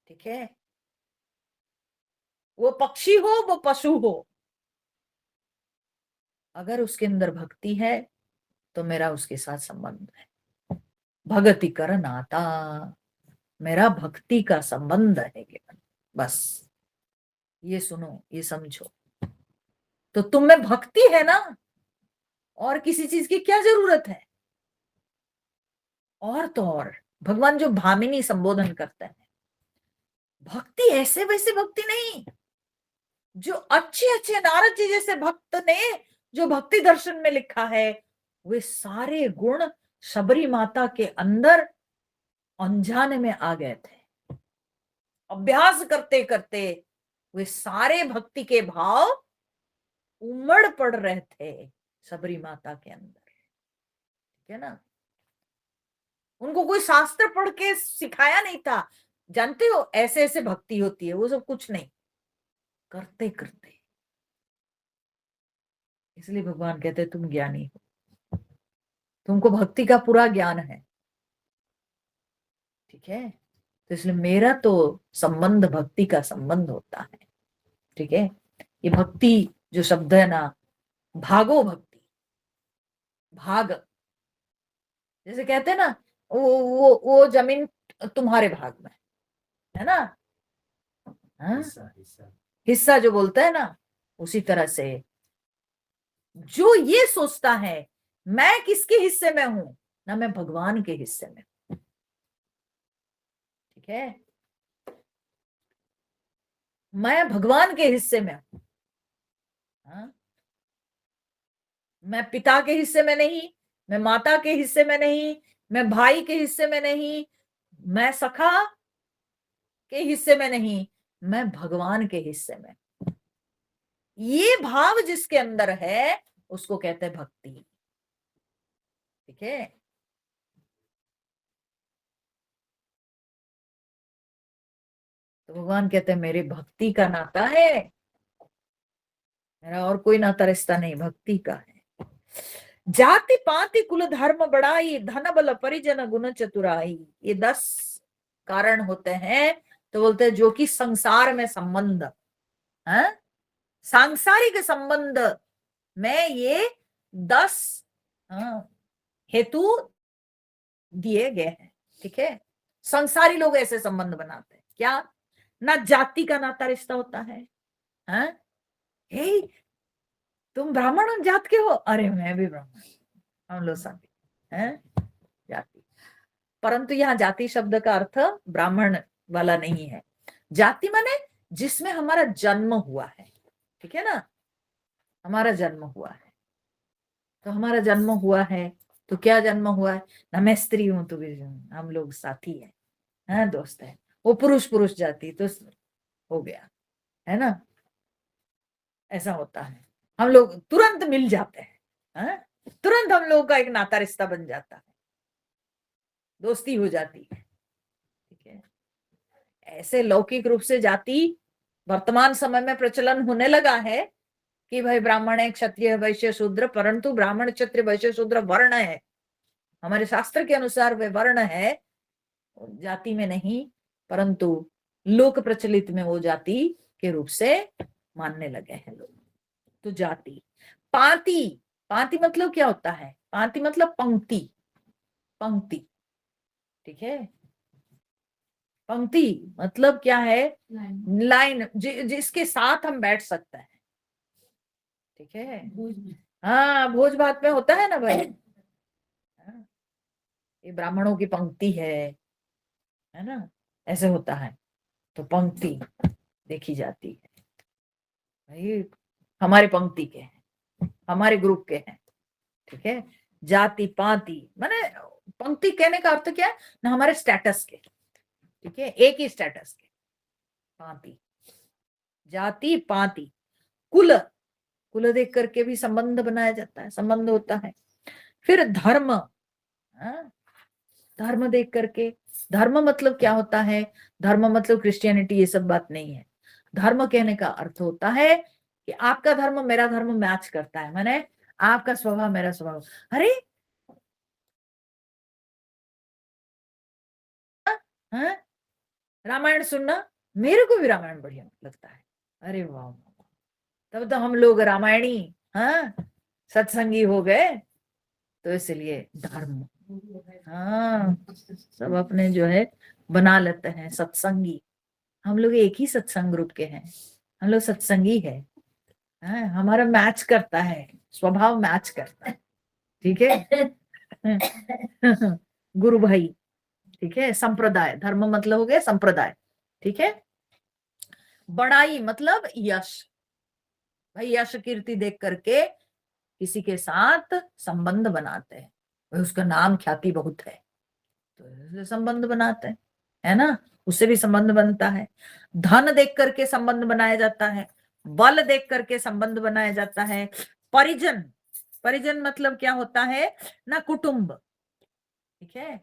ठीक है, वो पक्षी हो वो पशु हो, अगर उसके अंदर भक्ति है तो मेरा उसके साथ संबंध है। भगति कर नाता, मेरा भक्ति का संबंध है केवल, बस ये सुनो, ये समझो। तो तुम में भक्ति है ना, और किसी चीज की क्या जरूरत है। और तो और भगवान जो भामिनी संबोधन करते हैं, भक्ति ऐसे वैसे भक्ति नहीं, जो अच्छे अच्छे नारद जी जैसे भक्त ने जो भक्ति दर्शन में लिखा है, वे सारे गुण शबरी माता के अंदर अनजाने में आ गए थे। अभ्यास करते करते वे सारे भक्ति के भाव उमड़ पड़ रहे थे शबरी माता के अंदर, ठीक है ना। उनको कोई शास्त्र पढ़ के सिखाया नहीं था, जानते हो ऐसे ऐसे भक्ति होती है, वो सब कुछ नहीं, करते करते। इसलिए भगवान कहते तुम ज्ञानी हो, तुमको भक्ति का पूरा ज्ञान है, ठीक है। तो इसलिए मेरा तो संबंध भक्ति का संबंध होता है, ठीक है। ये भक्ति जो शब्द है ना, भागो भक्ति, भाग, जैसे कहते हैं ना, वो जमीन तुम्हारे भाग में है ना, हाँ? हिस्सा जो बोलते हैं ना, उसी तरह से जो ये सोचता है मैं किसके हिस्से में हूं ना, मैं भगवान के हिस्से में, ठीक है, मैं भगवान के हिस्से में हूं, हाँ? मैं पिता के हिस्से में नहीं, मैं माता के हिस्से में नहीं, मैं भाई के हिस्से में नहीं, मैं सखा के हिस्से में नहीं, मैं भगवान के हिस्से में। ये भाव जिसके अंदर है उसको कहते हैं भक्ति, ठीक है। तो भगवान कहते हैं मेरे भक्ति का नाता है, मेरा और कोई नाता रिश्ता नहीं, भक्ति का है। जाति पाति कुल धर्म बड़ाई, धन बल परिजन गुण चतुराई, ये 10 कारण होते हैं। तो बोलते हैं जो कि संसार में संबंध है, सांसारिक संबंध में ये 10 हेतु दिए गए हैं, ठीक है। संसारी लोग ऐसे संबंध बनाते हैं, क्या ना जाति का नाता रिश्ता होता है, हाँ? हे तुम ब्राह्मण जात के हो, अरे मैं भी ब्राह्मण, हम लोग साथी हैं, जाति। परंतु यहाँ जाति शब्द का अर्थ ब्राह्मण वाला नहीं है। जाति माने जिसमें हमारा जन्म हुआ है, ठीक है ना, हमारा जन्म हुआ है। तो हमारा जन्म हुआ है तो क्या जन्म हुआ है ना, मैं स्त्री हूं तो भी हम लोग साथी है, हाँ दोस्त है। वो पुरुष पुरुष जाति तो हो गया, है ना, ऐसा होता है। हम लोग तुरंत मिल जाते हैं, हाँ? तुरंत हम लोगों का एक नाता रिश्ता बन जाता है, दोस्ती हो जाती है, ठीक है। ऐसे लौकिक रूप से जाति वर्तमान समय में प्रचलन होने लगा है कि भाई ब्राह्मण है, क्षत्रिय, वैश्य, शूद्र, परंतु ब्राह्मण क्षत्रिय वैश्य शूद्र वर्ण है, हमारे शास्त्र के अनुसार वे वर्ण है, जाति में नहीं, परंतु लोक प्रचलित में वो जाति के रूप से मानने लगे हैं लोग। तो जाति। पांति, पांति मतलब क्या होता है, पांति मतलब पंक्ति, पंक्ति, ठीक है। पंक्ति मतलब क्या है, लाइन जिसके साथ हम बैठ सकते हैं, ठीक है। हाँ भोज भात में होता है ना भाई, हाँ, ये ब्राह्मणों की पंक्ति है ना, ऐसे होता है। तो पंक्ति देखी जाती है, भाई हमारे पंक्ति के हैं, हमारे ग्रुप के हैं, ठीक है। जाति पाति माने पंक्ति कहने का अर्थ क्या है ना, हमारे स्टेटस के, ठीक है, एक ही स्टेटस के। पाति, जाति पाति, कुल, कुल देख करके भी संबंध बनाया जाता है, संबंध होता है। फिर धर्म, हाँ? धर्म देख करके, धर्म मतलब क्या होता है, धर्म मतलब क्रिश्चियनिटी, ये सब बात नहीं है। धर्म कहने का अर्थ होता है कि आपका धर्म मेरा धर्म मैच करता है, माने आपका स्वभाव मेरा स्वभाव। अरे हाँ, रामायण सुनना, मेरे को भी रामायण बढ़िया लगता है। अरे वाह, तब तो हम लोग रामायणी, हाँ, सत्संगी हो गए। तो इसलिए धर्म, हाँ, सब अपने जो है बना लेते हैं सत्संगी। हम लोग एक ही सत्संग ग्रुप के हैं, हम लोग सत्संगी है। हाँ, हमारा मैच करता है, स्वभाव मैच करता है। ठीक है। गुरु भाई, ठीक है। संप्रदाय, धर्म मतलब हो गया संप्रदाय। ठीक है। बड़ाई मतलब यश, भाई यश कीर्ति देख करके किसी के साथ संबंध बनाते हैं, भाई उसका नाम ख्याति बहुत है, तो इससे संबंध बनाते हैं, है ना, उससे भी संबंध बनता है। धन देख करके संबंध बनाया जाता है, बल देख करके संबंध बनाया जाता है। परिजन, परिजन मतलब क्या होता है ना, कुटुंब। ठीक है,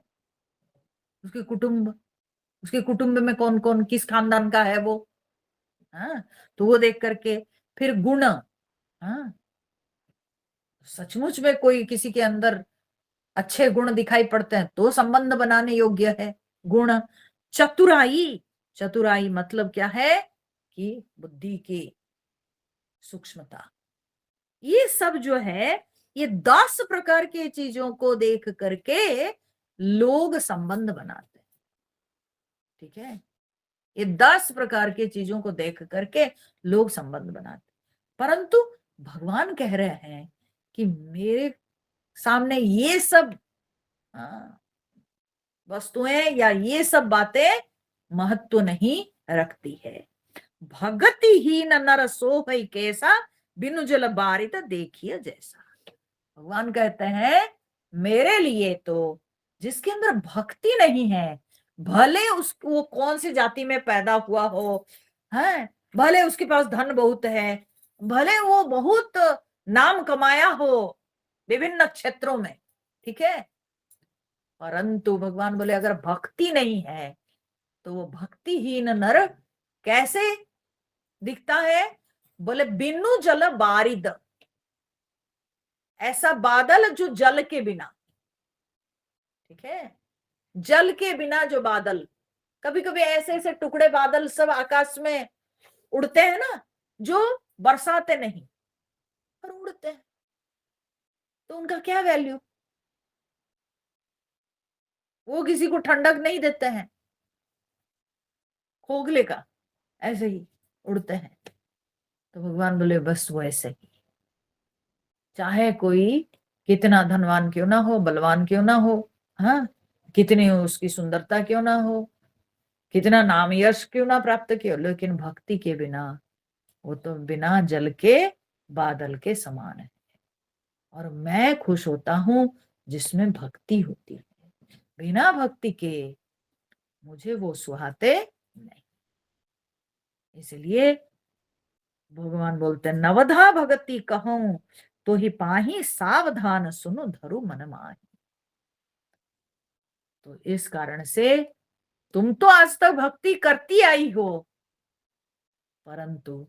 उसके कुटुंब, उसके कुटुंब में कौन कौन किस खानदान का है वो, हाँ, तो वो देख करके। फिर गुण, हाँ, सचमुच में कोई किसी के अंदर अच्छे गुण दिखाई पड़ते हैं तो संबंध बनाने योग्य है गुण। चतुराई, चतुराई मतलब क्या है कि बुद्धि की सूक्ष्मता। ये सब जो है, ये 10 प्रकार के चीजों को देख करके लोग संबंध बनाते हैं। ठीक है, ये 10 प्रकार के चीजों को देख करके लोग संबंध बनाते, परंतु भगवान कह रहे हैं कि मेरे सामने ये सब वस्तुएं या ये सब बातें महत्व नहीं रखती है। भगति ही न नर सो है कैसा, बिनु जल बारित देखिए जैसा। भगवान कहते हैं मेरे लिए तो जिसके अंदर भक्ति नहीं है, भले उसको वो कौन सी जाति में पैदा हुआ हो, है, भले उसके पास धन बहुत है, भले वो बहुत नाम कमाया हो विभिन्न क्षेत्रों में, ठीक है, परंतु भगवान बोले अगर भक्ति नहीं है तो वो भक्तिहीन नर कैसे दिखता है, बोले बिनु जल बारिद, ऐसा बादल जो जल के बिना, ठीक है, जल के बिना जो बादल, कभी कभी ऐसे ऐसे टुकड़े बादल सब आकाश में उड़ते हैं ना, जो बरसाते नहीं पर उड़ते हैं, तो उनका क्या वैल्यू, वो किसी को ठंडक नहीं देते हैं, खोखले का ऐसे ही उड़ते हैं। तो भगवान बोले बस वो ऐसे ही, चाहे कोई कितना धनवान क्यों ना हो, बलवान क्यों ना हो, हाँ, कितनी उसकी सुंदरता क्यों ना हो, कितना नाम यश क्यों ना प्राप्त किया, लेकिन भक्ति के बिना वो तो बिना जल के बादल के समान है। और मैं खुश होता हूं जिसमें भक्ति होती है, बिना भक्ति के मुझे वो सुहाते नहीं। इसलिए भगवान बोलते नवधा भगति कहूं तो ही पाही, सावधान सुनो धरु मन माही। तो इस कारण से तुम तो आज तक भक्ति करती आई हो, परंतु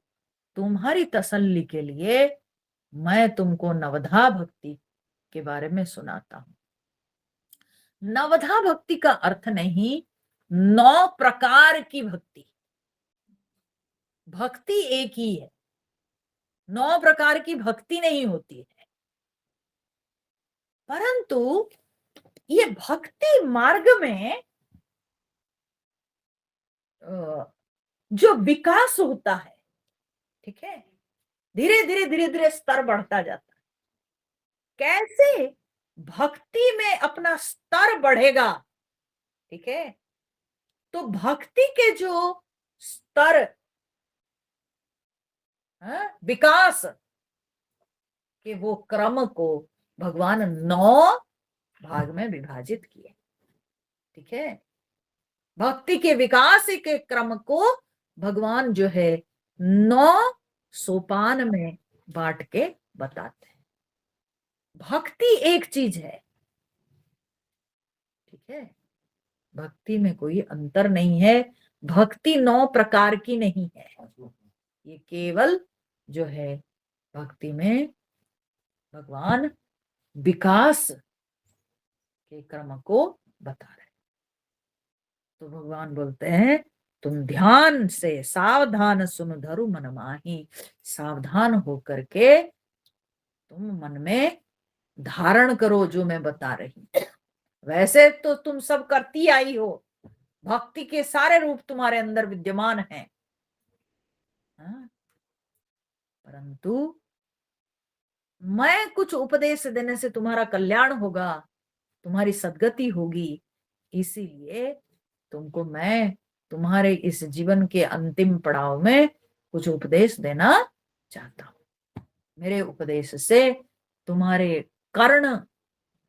तुम्हारी तसल्ली के लिए मैं तुमको नवधा भक्ति के बारे में सुनाता हूं। नवधा भक्ति का अर्थ नहीं 9 प्रकार की भक्ति, भक्ति एक ही है, 9 प्रकार की भक्ति नहीं होती है, परंतु ये भक्ति मार्ग में जो विकास होता है, ठीक है, धीरे धीरे धीरे धीरे स्तर बढ़ता जाता है। कैसे भक्ति में अपना स्तर बढ़ेगा, ठीक है, तो भक्ति के जो स्तर, विकास के वो क्रम को भगवान 9 भाग में विभाजित किए। ठीक है, भक्ति के विकास के क्रम को भगवान जो है 9 सोपान में बांट के बताते हैं। भक्ति एक चीज है, है, भक्ति में कोई अंतर नहीं है, भक्ति 9 प्रकार की नहीं है, ये केवल जो है भक्ति में भगवान विकास के क्रम को बता रहे। तो भगवान बोलते हैं तुम ध्यान से सावधान सुन धरु मन माही, सावधान होकर के तुम मन में धारण करो जो मैं बता रही। वैसे तो तुम सब करती आई हो, भक्ति के सारे रूप तुम्हारे अंदर विद्यमान हैं, परंतु मैं कुछ उपदेश देने से तुम्हारा कल्याण होगा, तुम्हारी सद्गति होगी, इसीलिए तुमको मैं तुम्हारे इस जीवन के अंतिम पड़ाव में कुछ उपदेश देना चाहता हूं। मेरे उपदेश से तुम्हारे कर्ण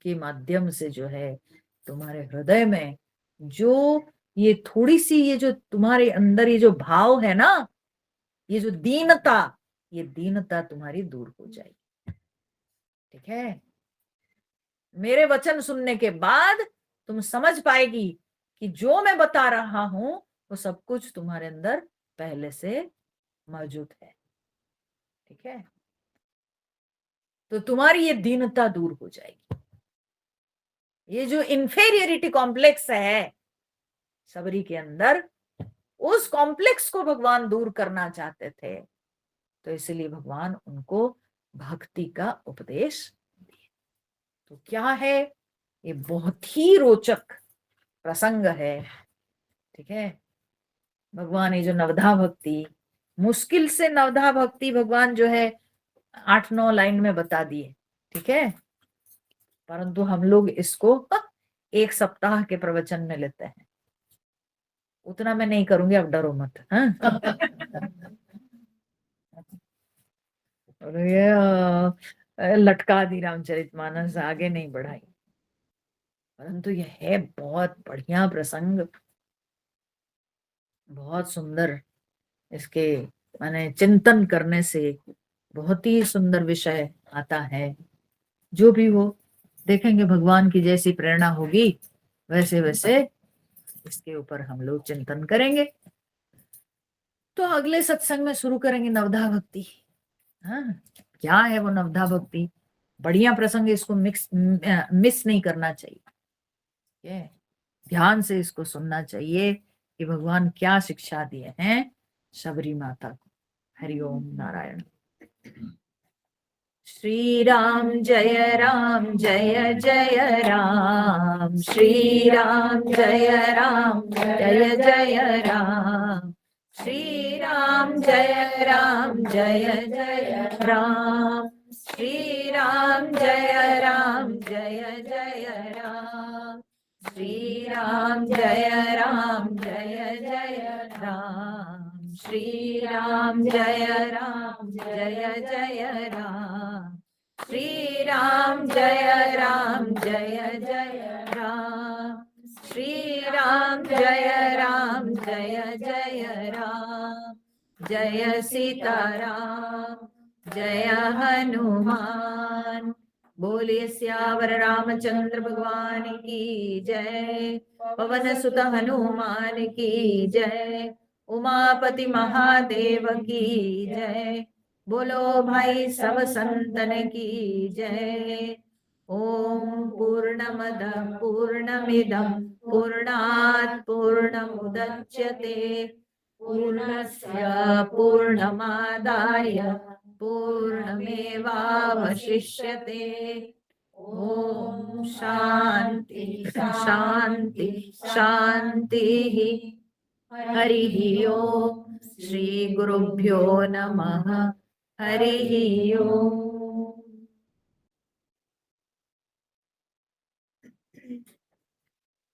के माध्यम से जो है तुम्हारे हृदय में जो ये थोड़ी सी ये जो तुम्हारे अंदर ये जो भाव है ना, ये जो दीनता, ये दीनता तुम्हारी दूर हो जाएगी। ठीक है, मेरे वचन सुनने के बाद तुम समझ पाएगी कि जो मैं बता रहा हूं वो सब कुछ तुम्हारे अंदर पहले से मौजूद है। ठीक है, तो तुम्हारी ये दीनता दूर हो जाएगी। ये जो इंफेरियरिटी कॉम्प्लेक्स है सबरी के अंदर, उस कॉम्प्लेक्स को भगवान दूर करना चाहते थे, तो इसलिए भगवान उनको भक्ति का उपदेश दिए। तो क्या है, ये बहुत ही रोचक प्रसंग है। ठीक है, भगवान ये जो नवधा भक्ति, मुश्किल से नवधा भक्ति भगवान जो है 8-9 लाइन में बता दिए। ठीक है, परंतु हम लोग इसको 1 सप्ताह के प्रवचन में लेते हैं। उतना मैं नहीं करूंगी, अब डरो मत। और ये लटका दी रामचरितमानस, आगे नहीं बढ़ाई, परंतु यह है बहुत बढ़िया प्रसंग, बहुत सुंदर। इसके माने चिंतन करने से बहुत ही सुंदर विषय आता है। जो भी हो, देखेंगे भगवान की जैसी प्रेरणा होगी वैसे वैसे इसके ऊपर हम लोग चिंतन करेंगे। तो अगले सत्संग में शुरू करेंगे नवधा भक्ति। हाँ, क्या है वो नवधा भक्ति, बढ़िया प्रसंग, इसको मिस नहीं करना चाहिए। ध्यान से इसको सुनना चाहिए कि भगवान क्या शिक्षा दिए हैं शबरी माता को। हरिओम नारायण। श्री राम जय जय राम, श्री राम जय जय राम, श्री राम जय जय राम, श्री राम जय जय राम, श्री राम जय जय राम, श्री राम जय जय राम, श्री राम जय जय राम, श्री राम जय जय राम, जय सीताराम जय हनुमान। बोलिए सियावर रामचंद्र भगवान की जय, पवन सुत हनुमान की जय, उमापति महादेव की जय। बोलो भाई सब संतन की जय। ओम पूर्णमद पूर्णमिदं पूर्णात् पूर्णमुदच्यते, पूर्णस्य पूर्णमादाय पूर्णमेवावशिष्यते। ओम शांति शांति शांति। हरि ओम। श्री गुरुभ्यो नमः। हरि ओम।